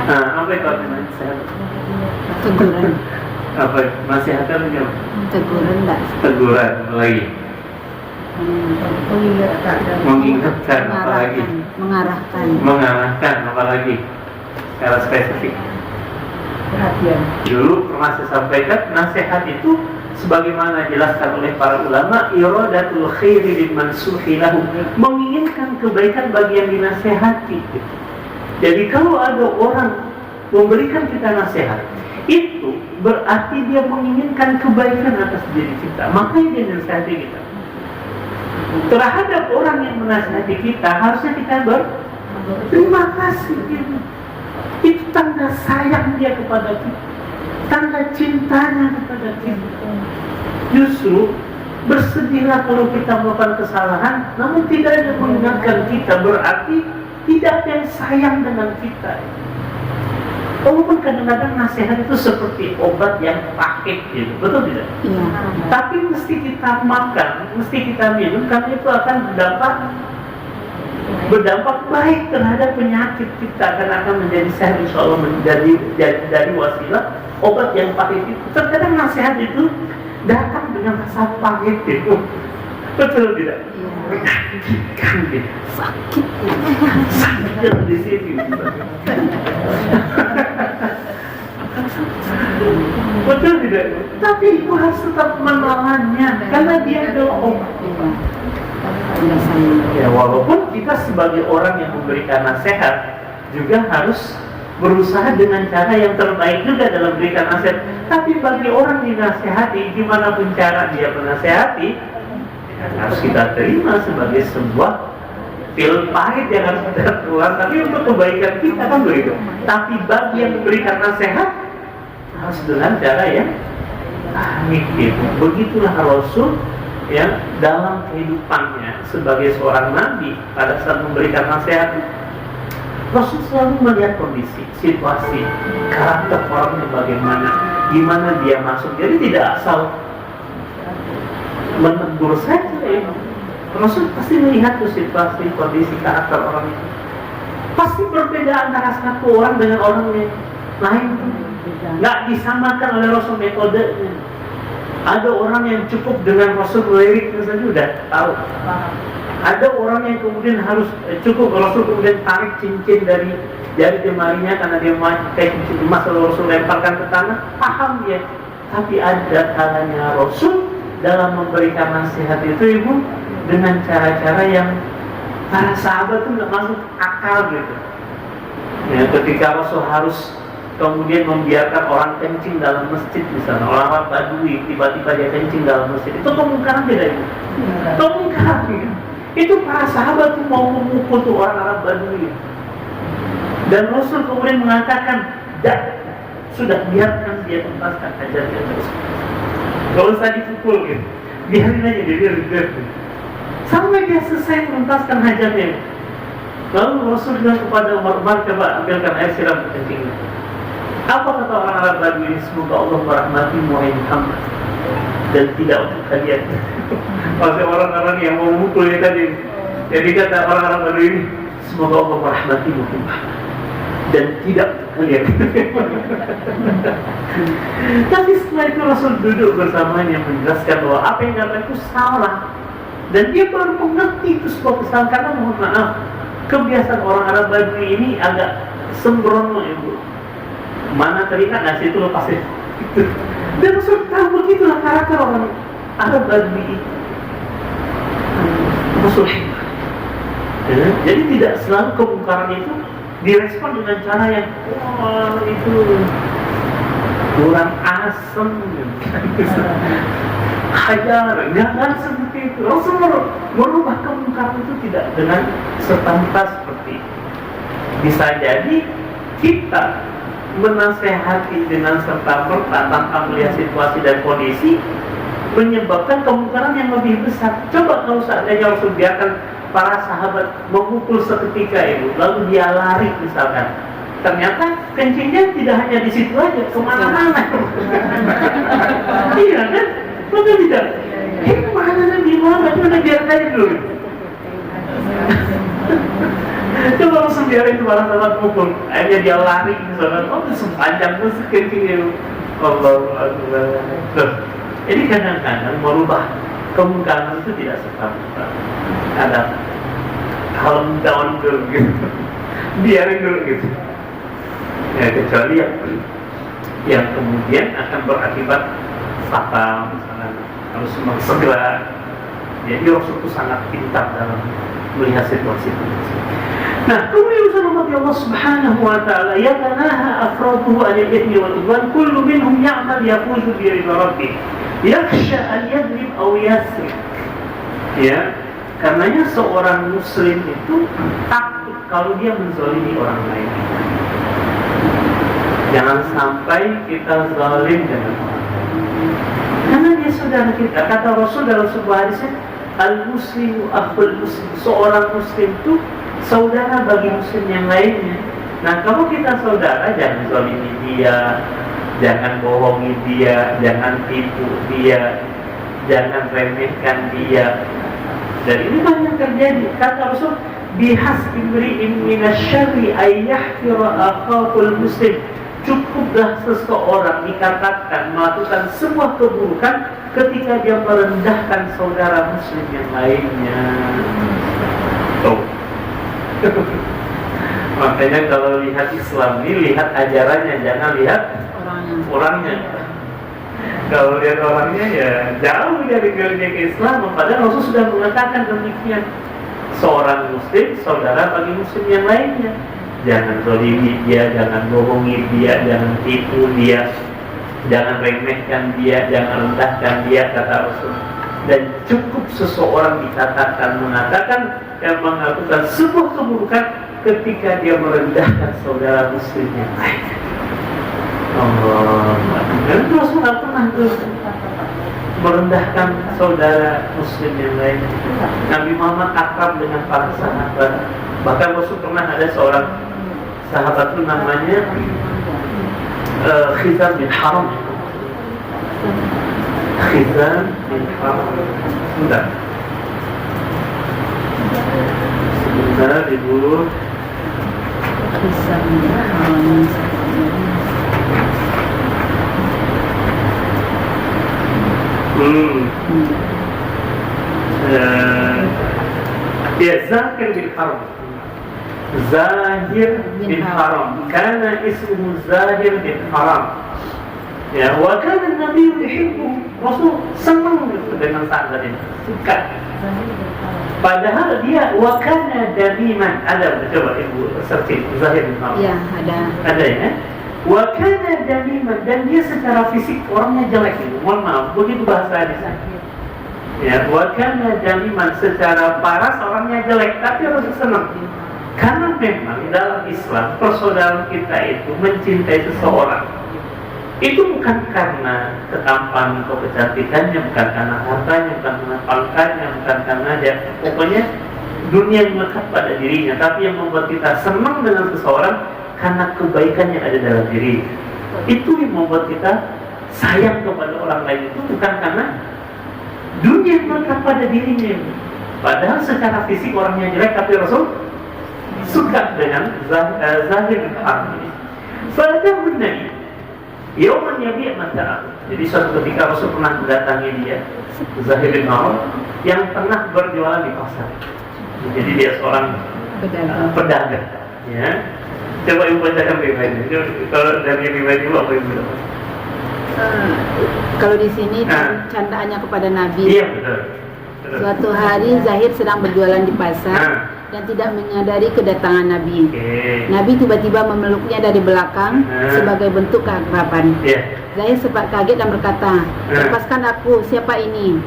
Speaker 1: Nah, apa itu artinya nasihat?
Speaker 2: Teguran.
Speaker 1: Apa? Nasihat itu artinya apa?
Speaker 2: Teguran enggak?
Speaker 1: Teguran lagi. mengingatkan, apalagi mengarahkan, apalagi secara spesifik.
Speaker 4: Perhatian.
Speaker 1: Dulu pernah saya sampaikan, nasihat itu sebagaimana dijelaskan oleh para ulama, iradatul khairi liman suhilahu, menginginkan kebaikan bagi yang dinasehati. Jadi kalau ada orang memberikan kita nasihat, itu berarti dia menginginkan kebaikan atas diri kita, makanya dia menasehati kita. Terhadap orang yang menasihati kita, harusnya kita berterima kasih. Itu tanda sayang dia kepada kita, tanda cintanya kepada kita. Justru bersedihlah kalau kita melakukan kesalahan, namun tidak ada mengingatkan kita, berarti tidak ada yang sayang dengan kita. Walaupun kadang-kadang nasihat itu seperti obat yang pahit gitu, betul tidak?
Speaker 2: Iya.
Speaker 1: Tapi mesti kita makan, mesti kita minum, karena itu akan berdampak baik terhadap penyakit kita, karena akan menjadi sehat, insya Allah menjadi dari wasilah obat yang pahit itu. Terkadang nasihat itu datang dengan rasa pahit itu, betul tidak? Menyakitkan gitu. Sakit di sini. Betul tidak? Tapi ibu harus tetap menelannya, karena dia adalah obat. Ya, walaupun kita sebagai orang yang memberikan nasihat juga harus berusaha dengan cara yang terbaik juga dalam memberikan nasihat. Tapi bagi orang dinasehati, gimana pun cara dia menasehati, harus kita terima sebagai sebuah pil pahit yang harus kita keluar. Tapi untuk kebaikan kita kan begitu. Tapi bagi yang memberikan nasihat harus dengan cara yang baik. Begitulah Rasul yang dalam kehidupannya sebagai seorang nabi pada saat memberikan nasihat, Rasul selalu melihat kondisi, situasi, karakter orangnya bagaimana, gimana dia masuk. Jadi tidak asal menegur saja ya. Rasul pasti melihat tuh situasi, kondisi, karakter orang itu. Pasti berbeda antara satu orang dengan orang yang lain. Nggak disamakan oleh Rasul metodenya. Ada orang yang cukup dengan Rasul liriknya saja sudah tahu. Ada orang yang kemudian harus cukup Rasul kemudian tarik cincin dari jemarinya karena dia pakai cincin emas, lalu Rasul lemparkan ke tanah, paham dia. Tapi ada kalanya Rasul dalam memberikan nasihat itu, ibu, dengan cara-cara yang para sahabat itu nggak masuk akal gitu. Ya, ketika Rasul harus kemudian membiarkan orang kencing dalam masjid, misalnya orang Badui tiba-tiba dia kencing dalam masjid, itu kemungkaran tidak itu? Kemungkaran ya. Itu para sahabat itu mau memukul tuh orang Arab Badui. Dan Rasul kemudian mengatakan, sudah biarkan dia tuntaskan hajatnya terus. Gak usah dipukul gitu, biarin aja dia gitu. Sampai dia selesai menuntaskan hajatnya. Lalu Rasul bilang kepada Umar, coba ambilkan air siram kencingnya. Apa kata orang Arab Badui? Semoga Allah merahmatimu wahai Muhammad, dan tidak untuk kalian. Masih orang-orang yang mau memukul ini tadi. Jadi kata orang Arab Badui ini, semoga Allah merahmatimu Muhammad, dan tidak untuk kalian. Tapi setelah itu Rasul duduk bersamanya menjelaskan bahwa apa yang dilakukan itu salah, dan dia baru mengerti itu sebuah kesalahan. Karena mohon maaf, kebiasaan orang Arab Badui ini agak sembrono, ibu. Mana teringat nasi itu lepas ya. Dan Rasul tahu begitulah karakter orang Arab Badui itu. Rasul hebat. Jadi tidak selalu kemungkaran itu direspon dengan cara yang wah itu kurang asem, hajar, jangan seperti itu. Rasul merubah kemungkaran itu tidak dengan serta-merta seperti itu. Bisa jadi kita menasehati dengan serta-merta tanpa melihat situasi dan kondisi menyebabkan kemungkaran yang lebih besar. Coba kalau seandainya Rasul biarkan para sahabat memukul seketika itu, lalu dia lari misalkan, ternyata kencingnya tidak hanya di situ aja, kemana-mana. Iya kan? Betul tidak? Kemana di mana? Cuma biarkan aja dulu. Coba langsung biarin itu para sahabat mukul, akhirnya dia lari misalkan, oh itu sepanjang musik kencingnya. Allahu Akbar. Jadi kadang-kadang merubah kemungkaran itu tidak serta-merta ada calm down dulu gitu, biarin dulu gitu. Ya kecuali yang kemudian akan berakibat fatal, misalnya harus segera. Jadi Rasul itu sangat pintar dalam melihat situasi itu. Nah, kemudian urusan Allah Subhanahu wa taala yatanaha afraduhu anil ithmi wal udwan kullu minhum ya'mal yafuzu bi ridha rabbih yakhsha an yadrib aw yasrik. Ya, karenanya seorang muslim itu takut kalau dia menzalimi orang lain. Jangan sampai kita zalim dengan orang lain. Karena dia saudara kita. Kata Rasul dalam sebuah hadisnya, al-muslimu akhul muslim. Seorang muslim itu saudara bagi muslim yang lainnya. Nah, kalau kita saudara, jangan zalimi dia, jangan bohongi dia, jangan tipu dia, jangan remehkan dia. Dan ini banyak terjadi. Kata Rasul, bihasbi imri'in minasyarri ay yahqira akhahul muslim. Cukuplah seseorang dikatakan melakukan sebuah keburukan ketika dia merendahkan saudara muslim yang lainnya. Makanya kalau lihat Islam ini, lihat ajarannya, jangan lihat orangnya. Kalau lihat orangnya ya jauh dari keislaman. Padahal Rasul sudah mengatakan demikian. Seorang muslim saudara bagi muslim yang lainnya. Jangan zalimi dia, jangan bohongi dia, jangan tipu dia, jangan remehkan dia, jangan rendahkan dia, kata Rasul. Dan cukup seseorang mengatakan yang melakukan sebuah keburukan ketika dia merendahkan saudara muslim yang lain. Allah, dan Rasul tidak pernah merendahkan saudara muslim yang lain. Nabi Muhammad akrab dengan para sahabat. Bahkan Rasul pernah ada seorang sahabat itu namanya Khizam bin Haram. Khizam bin Haram. Sebentar Ibu.
Speaker 2: Khizam bin Haram.
Speaker 1: Ya, Zahir bin Haram. Zahir bin Haram. Kana ismuhu Zahir bin Haram. Ya, wa kana Nabi yuhibbu. Rasul senang dengan sahabat ini, suka. Padahal dia wa kana damiman. Ada, coba Ibu searching Zahir bin Haram.
Speaker 2: Ya, ada.
Speaker 1: Ada ya. Wa kana damiman, dan dia secara fisik orangnya jelek. Mohon maaf, begitu bahasa hadisnya. Ya, wa kana damiman, secara paras orangnya jelek, tapi Rasul senang. Karena memang dalam Islam persaudaraan kita itu mencintai seseorang itu bukan karena ketampanan atau kecantikannya, bukan karena hartanya, bukan karena pangkatnya, bukan karena dia pokoknya dunia yang melekat pada dirinya, tapi yang membuat kita senang dengan seseorang karena kebaikan yang ada dalam diri. Itu yang membuat kita sayang kepada orang lain, itu bukan karena dunia yang melekat pada dirinya. Padahal secara fisik orangnya jelek, tapi Rasul suka dengan Zahir bin Haram ini. Fadahu Nabi Yawman yabi' mata'ah. Jadi suatu ketika Rasul pernah mendatangi dia, Zahir bin Haram, yang tengah berjualan di pasar. Jadi dia seorang pedagang. Ya. Coba Ibu bacakan riwayatnya. Kalau dari riwayat Ibu apa Ibu dapat?
Speaker 2: Kalau di sini candaannya kepada Nabi.
Speaker 1: Iya, betul.
Speaker 2: Suatu hari Zahir sedang berjualan di pasar dan tidak menyadari kedatangan Nabi. Nabi tiba-tiba memeluknya dari belakang sebagai bentuk keakraban. Zahir sempat kaget dan berkata, "Lepaskan aku, siapa ini?"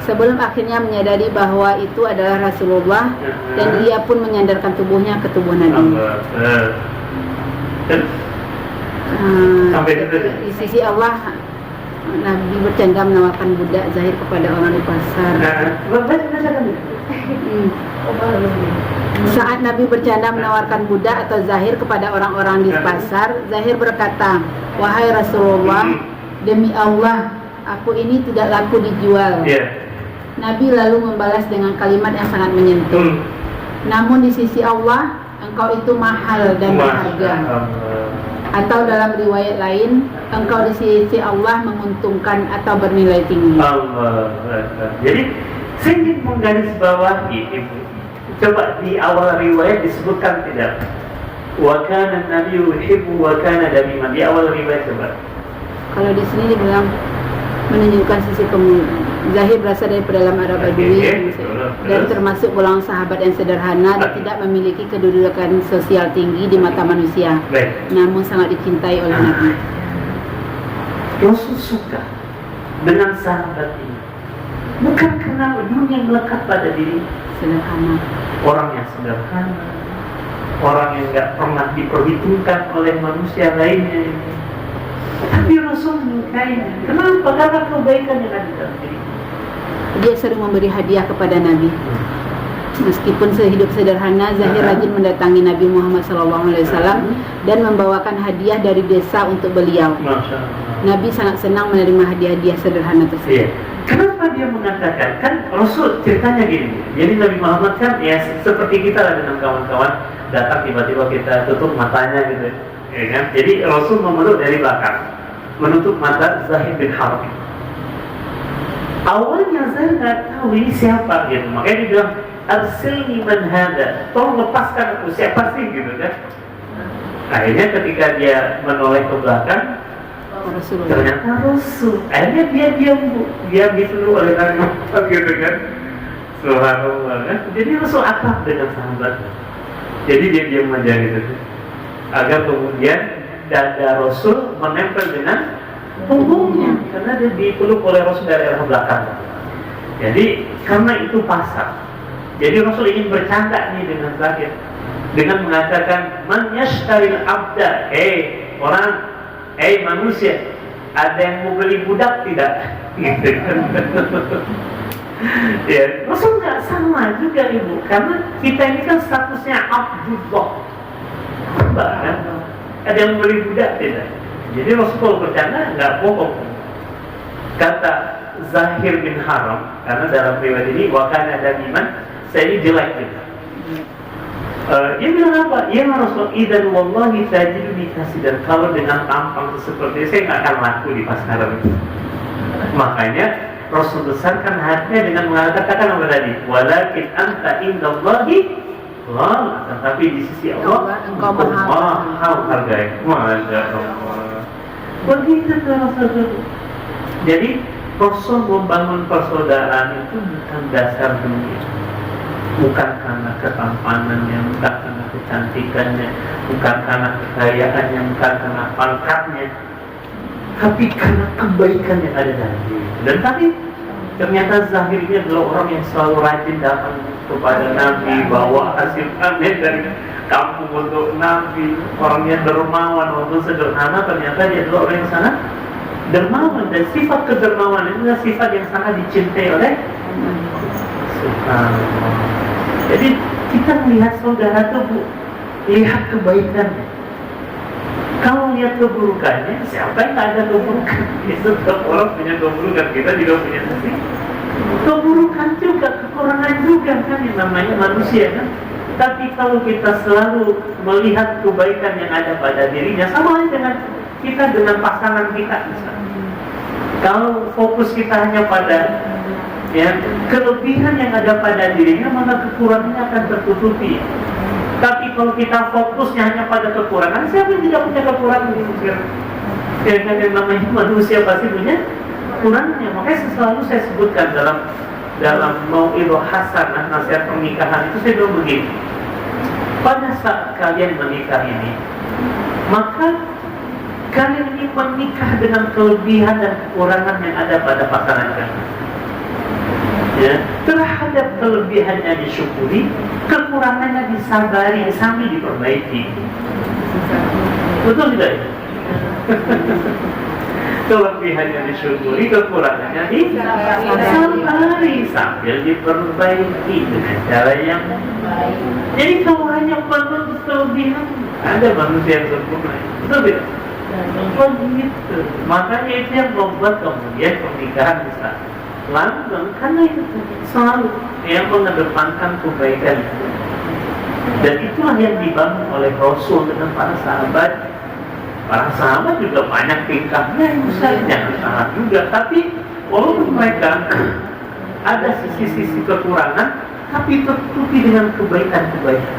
Speaker 2: Sebelum akhirnya menyadari bahwa itu adalah Rasulullah, dan dia pun menyandarkan tubuhnya ke tubuh Nabi.
Speaker 1: Sampai
Speaker 2: di sisi Allah, Nabi bercanda menawarkan budak Zahir kepada orang di pasar. Saat Nabi bercanda menawarkan budak atau Zahir kepada orang-orang di pasar, Zahir berkata, "Wahai Rasulullah, demi Allah, aku ini tidak laku dijual." Nabi lalu membalas dengan kalimat yang sangat menyentuh. "Namun di sisi Allah, engkau itu mahal dan berharga." Atau dalam riwayat lain, engkau di sisi Allah menguntungkan atau bernilai tinggi.
Speaker 1: Allah. Jadi saya ingin menggarisbawahi Ibu. Coba di awal riwayat disebutkan tidak? Wa kana an-nabiyyu yuhibbu wa kana damiman. Di awal riwayat coba. Kalau
Speaker 2: di sini dibilang menunjukkan sisi Zahir berasal dari pedalam Arab Badui dan termasuk golongan sahabat yang sederhana dan tidak memiliki kedudukan sosial tinggi di mata manusia, namun sangat dicintai oleh Nabi.
Speaker 1: Rasul suka dengan sahabat ini bukan karena dunia melekat pada diri,
Speaker 2: sederhana,
Speaker 1: orang yang sederhana, orang yang nggak pernah diperhitungkan oleh manusia lainnya ini. Tapi Rasul menyukainya. Kenapa? Karena kebaikan yang ada dalam diri.
Speaker 2: Dia sering memberi hadiah kepada Nabi. Meskipun sehidup sederhana, Zahir rajin mendatangi Nabi Muhammad SAW dan membawakan hadiah dari desa untuk beliau. Nabi sangat senang menerima hadiah-hadiah sederhana tersebut.
Speaker 1: Kenapa dia mengatakan? Kan Rasul ceritanya gini. Jadi Nabi Muhammad kan ya seperti kita lah dengan kawan-kawan, datang tiba-tiba kita tutup matanya gitu. Ya kan? Jadi Rasul memeluk dari belakang, menutup mata Zahir bin Harb. Awalnya Zahir nggak tahu ini siapa gitu, makanya dia bilang arsilni man hada, tolong lepaskan aku, siapa sih gitu kan. Akhirnya ketika dia menoleh ke belakang, ternyata Rasul. Akhirnya dia diam dulu oleh Nabi Muhammad gitu kan. Subhanallah kan. Jadi Rasul akrab dengan sahabatnya. Jadi dia diam aja gitu agar kemudian dada Rasul menempel dengan punggungnya karena dia dipeluk oleh Rasul dari arah belakang. Jadi karena itu pasar. Jadi Rasul ingin bercanda nih dengan Zahir dengan mengatakan man yashtaril abda, orang, manusia, ada yang mau beli budak tidak? Gitu kan. Ya, Rasul nggak sama juga Ibu, karena kita ini kan statusnya Abdullah, kan? Ada yang beli budak tidak? Jadi Rasul kalau bercanda nggak bohong. Kata Zahir bin Haram, karena dalam riwayat ini wakana damiman, saya ini jelek gitu. Dia bilang apa? Ya Rasul, idan wallahi tajidu dikasih, dan kalau dengan tampang seperti saya nggak akan laku di pasaran. Makanya Rasul besarkan hatinya dengan mengatakan apa tadi? Walakin anta indallahi ghal, tetapi di sisi Allah engkau mahal harganya. Masya Allah. Begitu Rasul. Jadi Rasul membangun persaudaraan itu bukan dasar dunia, bukan karena ketampanannya, bukan karena kecantikannya, bukan karena kekayaannya, bukan karena pangkatnya, tapi karena kebaikan yang ada dalam diri. Dan tadi ternyata Zahir ini adalah orang yang selalu rajin datang kepada Nabi, bawa hasil panen dari kampung untuk Nabi, orangnya dermawan, walaupun sederhana, ternyata dia adalah orang yang sangat dermawan, dan sifat kedermawan itu adalah sifat yang sangat dicintai oleh Subhanallah. Jadi kita melihat saudara itu, lihat kebaikannya. Kalau lihat keburukannya, siapa yang tak ada keburukan? Setiap orang punya keburukan, kita juga punya sisi keburukan juga, kekurangan juga kan, yang namanya manusia kan. Tapi kalau kita selalu melihat kebaikan yang ada pada dirinya, sama halnya dengan kita dengan pasangan kita misalnya. Kalau fokus kita hanya pada kelebihan yang ada pada dirinya, maka kekurangannya akan tertutupi. Tapi kalau kita fokusnya hanya pada kekurangan, siapa yang tidak punya kekurangan? Ya kan, yang namanya manusia pasti punya kekurangannya. Makanya selalu saya sebutkan dalam Mau'idhah Hasanah, nasihat pernikahan itu, saya bilang begini: pada saat kalian menikah ini, maka kalian ini menikah dengan kelebihan dan kekurangan yang ada pada pasangan kalian. Ya, terhadap kelebihannya disyukuri, kekurangannya disabari sambil diperbaiki. Betul tidak ya? Kelebihannya disyukuri, kekurangannya disabari sambil diperbaiki dengan cara yang baik. Jadi kalau hanya menuntut kelebihan, ada manusia yang sempurna. Betul tidak? Begitu. Makanya itu yang membuat kemudian pernikahan bisa langgeng, karena itu selalu yang mengedepankan kebaikan. Dan itulah yang dibangun oleh Rasul dengan para sahabat. Para sahabat juga banyak tingkahnya, misalnya jangan salah juga. Tapi walaupun mereka ada sisi-sisi kekurangan, tapi tertutupi dengan kebaikan-kebaikan.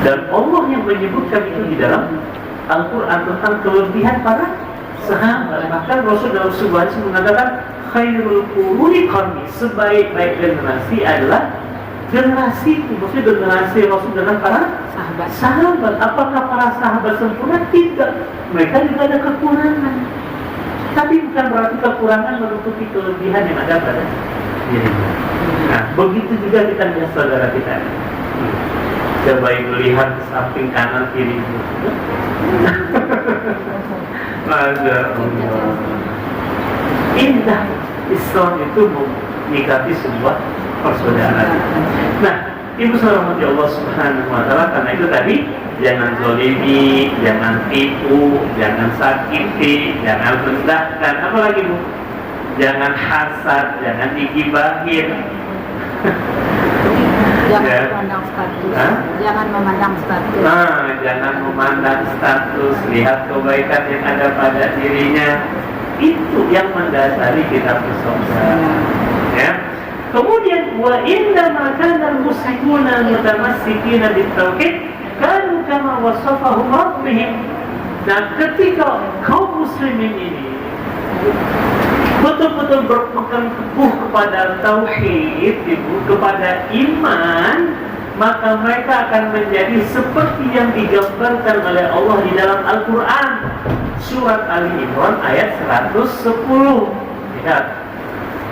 Speaker 1: Dan Allah yang menyebutkan itu di dalam Al-Quran tentang kelebihan para sahabat. Bahkan Rasul dalam sebuah hadis mengatakan khairul quruni qarni, sebaik-baik generasi adalah generasi, maksudnya generasi Rasul dengan para sahabat. Apakah para sahabat sempurna? Tidak. Mereka juga ada kekurangan. Tapi bukan berarti kekurangan menutupi kelebihan yang ada pada diri. Nah, begitu juga kita lihat saudara kita. Coba melihat samping kanan kiri. Masya Allah. Indah Islam itu menyikapi sebuah persaudaraan. Nah, ibu saudara Allah Subhanahu wa Ta'ala, karena itu tadi jangan zalimi, jangan tipu, jangan sakiti, jangan rendahkan, apalagi Bu? Jangan hasad, jangan digibahin.
Speaker 2: Jangan memandang status. Jangan memandang status.
Speaker 1: Jangan memandang status. Lihat kebaikan yang ada pada dirinya. Itu yang mendasari kita bersaudara. Ya. Kemudian wa inna ma kana al-muslimuna mutamassikina bit-tauhid kanu kama wasafahum rabbihim. Nah, ketika kaum muslimin ini betul-betul berpegang teguh kepada tauhid, kepada iman, maka mereka akan menjadi seperti yang digambarkan oleh Allah di dalam Al-Quran, surat Ali Imran ayat 110. Lihat,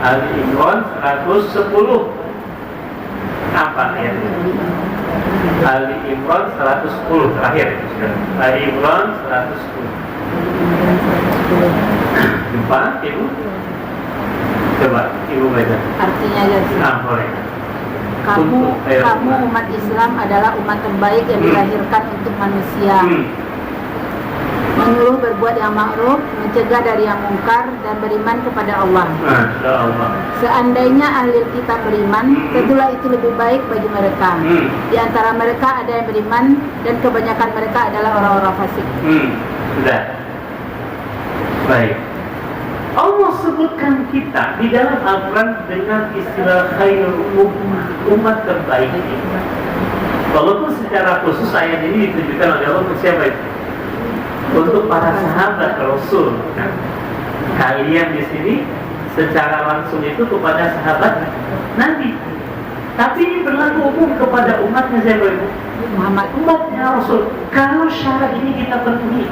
Speaker 1: Ali Imran 110. Apa ayatnya? Ali Imran 110 terakhir. Ali Imran 110. Jumpa, Ibu? Coba, Ibu baca.
Speaker 2: Artinya
Speaker 1: boleh.
Speaker 2: kamu umat Islam adalah umat terbaik yang dilahirkan untuk manusia. Menyuruh berbuat yang ma'ruf, mencegah dari yang mungkar, dan beriman kepada Allah.
Speaker 1: Masya Allah.
Speaker 2: Seandainya ahli kitab beriman, tentulah itu lebih baik bagi mereka. Di antara mereka ada yang beriman, dan kebanyakan mereka adalah orang-orang fasik.
Speaker 1: Sudah. Baik. Allah sebutkan kita di dalam Al-Quran dengan istilah khairul umat terbaik. Walaupun secara khusus ayat ini ditujukan oleh Allah untuk siapa itu? Untuk para sahabat Rasul. Nah, kalian di sini secara langsung itu kepada sahabat Nabi. Tapi ini berlaku umum kepada umatnya siapa itu?
Speaker 2: Muhammad,
Speaker 1: umatnya Rasul. Kalau syarat ini kita penuhi,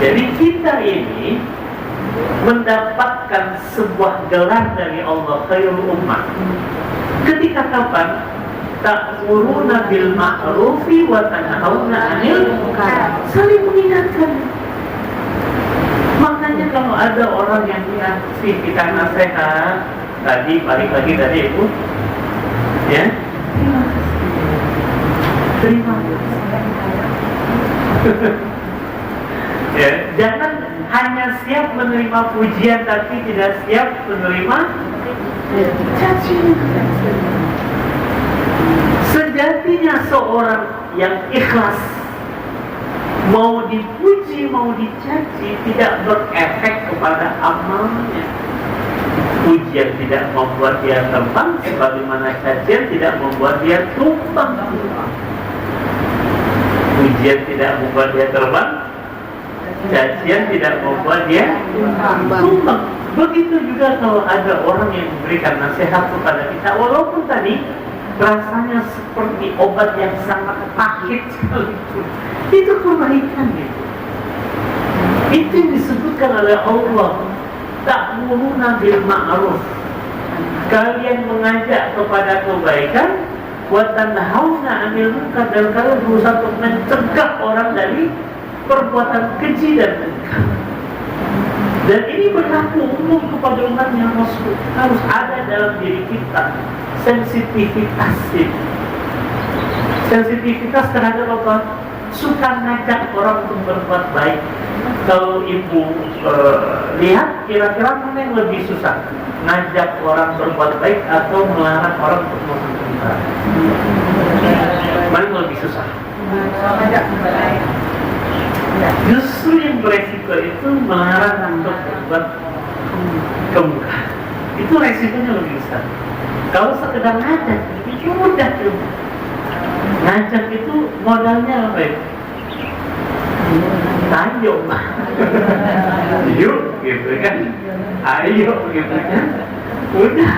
Speaker 1: jadi kita ini mendapatkan sebuah gelar dari Allah khairul ummah. Ketika kapan? Ta'muruna bil ma'rufi wa tanhauna 'anil munkar. Saling mengingatkan. Makanya kalau ada orang yang ngasih kita nasihat, tadi balik lagi tadi Ibu, ya, terima ya, jangan hanya siap menerima pujian tapi tidak siap menerima cacian. Sejatinya seorang yang ikhlas, mau dipuji mau dicaci, tidak berefek kepada amalnya. Pujian tidak membuat dia terbang, sebagaimana cacian tidak membuat dia tumbang. Pujian tidak membuat dia terbang, cacian tidak membuat dia tumbang. Begitu juga kalau ada orang yang memberikan nasihat kepada kita, walaupun tadi rasanya seperti obat yang sangat pahit sekalipun, itu kebaikan gitu. Itu yang disebutkan oleh Allah, ta'muruna bil ma'ruf, kalian mengajak kepada kebaikan, wa tanhauna 'anil munkar, dan kalian berusaha untuk mencegah orang dari perbuatan keji dan munkar. Dan ini berlaku umum kepada umatnya Rasul. Harus ada dalam diri kita sensitivitas itu. Sensitivitas terhadap apa? Suka ngajak orang untuk berbuat baik. Kalau Ibu lihat, kira-kira mana yang lebih susah? Ngajak orang berbuat baik atau melarang orang untuk berbuat baik? Mana yang lebih susah?
Speaker 4: Ngajak baik.
Speaker 1: Justru yang beresiko itu melarang untuk berbuat kemungkaran. Itu resikonya lebih besar. Kalau sekedar ngajak, itu mudah tuh. Ngajak itu modalnya apa ya? Ayo, yuk, gitu kan? Ayo, gitu kan? Udah.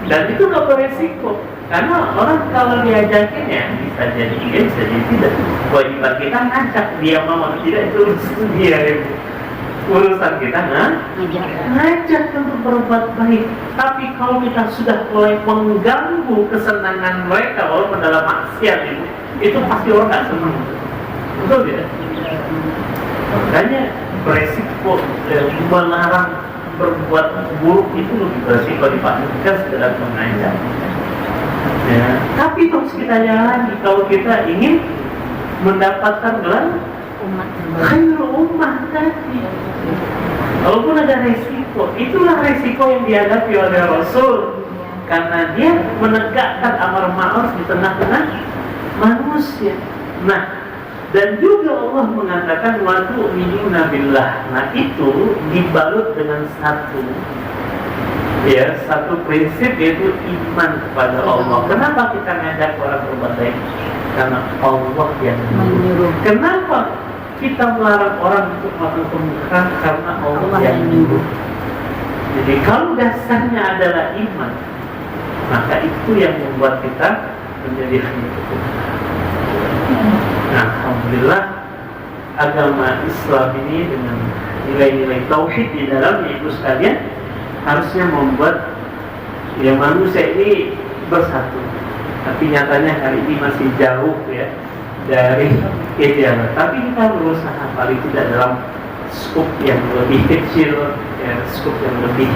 Speaker 1: Dan itu nggak beresiko. Karena orang kalau diajakin ya bisa jadi iya, bisa jadi tidak. Kewajiban kita ngajak, dia mau atau tidak itu urusan dia. Urusan kita ngajak untuk berbuat baik. Tapi kalau kita sudah mulai mengganggu kesenangan mereka walaupun dalam maksiat itu pasti orang nggak senang. Betul tidak? Makanya beresiko melarang berbuat buruk itu lebih beresiko dibandingkan sekedar mengajak. Ya, tapi terus kita jalani kalau kita ingin mendapatkan gelar khairul ummah tadi. Walaupun ada resiko, itulah resiko yang dihadapi oleh Rasul karena dia menegakkan amar ma'ruf di tengah-tengah manusia. Nah, dan juga Allah mengatakan wa tu'minuna billah. Nah, itu dibalut dengan satu prinsip, yaitu iman kepada Allah. Kenapa kita ngajak orang berbuat baik? Karena Allah yang menyuruh. Kenapa kita melarang orang untuk melakukan kemungkaran? Karena Allah yang menyuruh. Jadi kalau dasarnya adalah iman, maka itu yang membuat kita menjadi hamba kemungkaran. Nah, alhamdulillah agama Islam ini dengan nilai-nilai tauhid di dalamnya itu sekalian harusnya membuat manusia ini bersatu. Tapi nyatanya hari ini masih jauh ya dari ideal. Tapi kita berusaha paling tidak dalam skop yang lebih kecil, skop yang lebih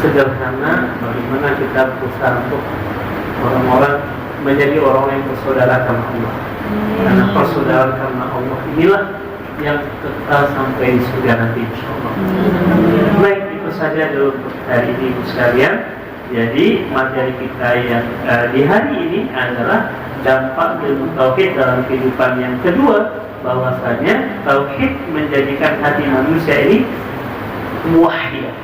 Speaker 1: sederhana. Bagaimana kita berusaha untuk orang-orang menjadi orang yang bersaudara karena Allah. Karena persaudaraan karena Allah inilah yang kekal sampai di surga nanti insyaallah. Baik, itu saja dulu hari ini Ibu sekalian. Jadi materi kita yang di hari ini adalah dampak ilmu tauhid dalam kehidupan yang kedua, bahwasanya tauhid menjadikan hati manusia ini muwahhidah,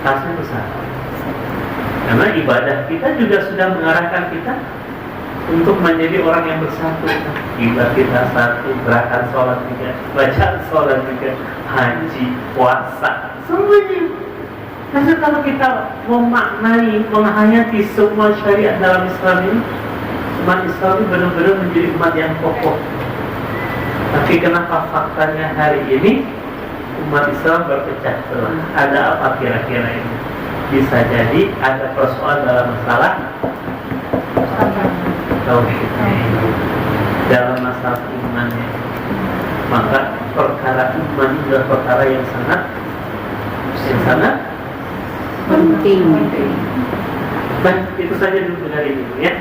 Speaker 1: rasa bersatu. Karena ibadah kita juga sudah mengarahkan kita untuk menjadi orang yang bersatu. Ibadah kita satu, gerakan sholat juga, bacaan sholat juga, haji, puasa, semuanya. Karena kalau kita memaknai, menghayati semua syariat dalam Islam ini, umat Islam ini benar-benar menjadi umat yang kokoh. Tapi kenapa faktanya hari ini umat Islam berpecah belah? Ada apa kira-kira ini? Bisa jadi ada persoalan dalam masalah tauhid, dalam masalah imannya. Maka perkara iman adalah perkara yang sangat penting. Baik, itu saja dulu dari ini ya.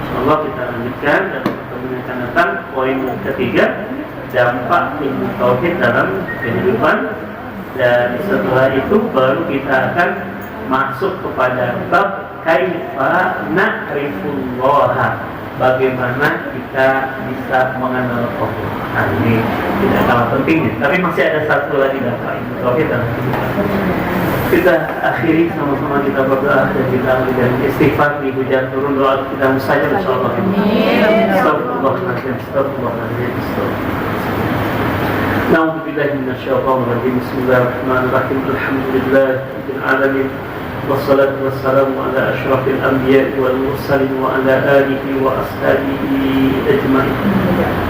Speaker 1: Insyaallah kita lanjutkan dan pertemuan yang akan datang poin ketiga, dampak ilmu tauhid dalam kehidupan. Dan setelah itu baru kita akan masuk kepada bab kaifa na'rifullaha, bagaimana kita bisa mengenal Allah. Nah, ini tidak kalah penting, tapi masih ada satu lagi dampak ilmu tauhid dalam kehidupan. Kita akhiri sama-sama, kita berdoa dan kita memberikan istighfar di hujan turun, doa kita mustajab insyaallah. Astagfirullahaladzim, astagfirullahaladzim, astagfirullahaladzim. Na'udzubillahi minasyaitonir rajim. Bismillahirrahmanirrahim. Alhamdulillahil alamin. Wassalatu wassalamu ala asyrafil anbiya'i wal mursalin wa ala alihi wa ashabihi ajma'in.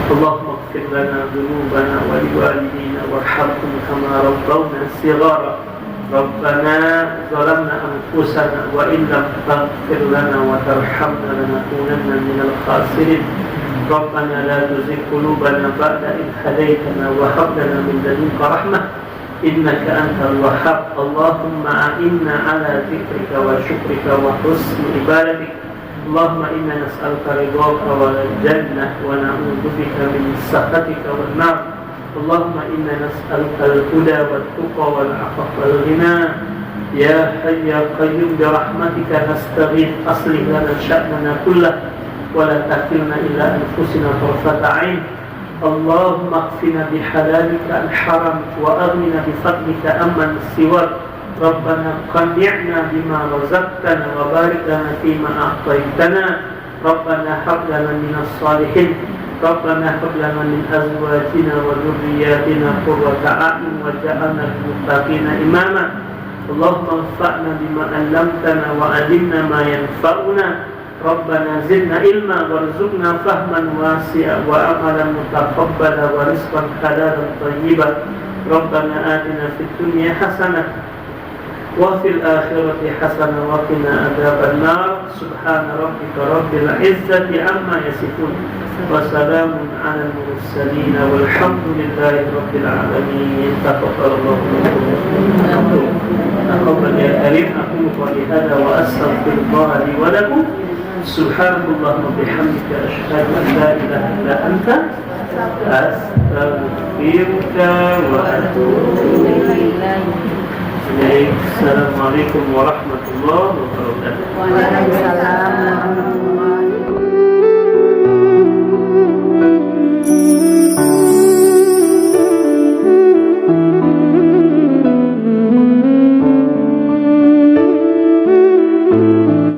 Speaker 1: Allahumma ighfir lana dhunubana wa liwalidina warhamhum kama rabbawna shighara. Rabbana zalamna anfusana wa in lam taghfir lana wa tarhamna lanakunanna minal khasirin. Rabbana la tuzigh qulubana ba'da idh hadaytana wa hab lana min ladunka rahmah innaka antal wahhab. Allahumma a'inna ala dzikrika wa syukrika wa husni ibadatik. Allahumma inna nas'aluka ridhaka wal jannah wa na'udzubika min sakhatika wan nar. Allahumma inna nas'aluka al-huda wat-tuqa wal-'afaf wal-ghina. Ya hayy ya qayyum bi rahmatika nastaghith aslih lana sya'nana kullah wa la takilna ila anfusina tarfata 'ain اللهم اكفنا بحلالك الحرام وأغننا بفضلك عمن سواك ربنا قنعنا بما رزقتنا وبارك لنا فيما أعطيتنا ربنا هب لنا من الصالحين ربنا هب لنا من أزواجنا وذرياتنا قرة أعين واجعلنا للمتقين إماما اللهم انفعنا بما علمتنا وعلمنا ما ينفعنا ربنا زدنا علما وارزقنا فهما واسعا وعملا متقبلا ورزقا حلالا طيبا ربنا آتنا في الدنيا حسنة وفي الآخرة حسنة وقنا عذاب النار سبحان ربك رب العزة عما يصفون وسلام على المرسلين والحمد لله رب العالمين تقبل الله منكم تقبل يا كريم أقول قولي هذا وأستغفر الله لي ولكم سبحانك اللهم وبحمدك أشهد أن لا إله إلا أنت أستغفرك وأتوب إليك السلام عليكم ورحمة الله وبركاته.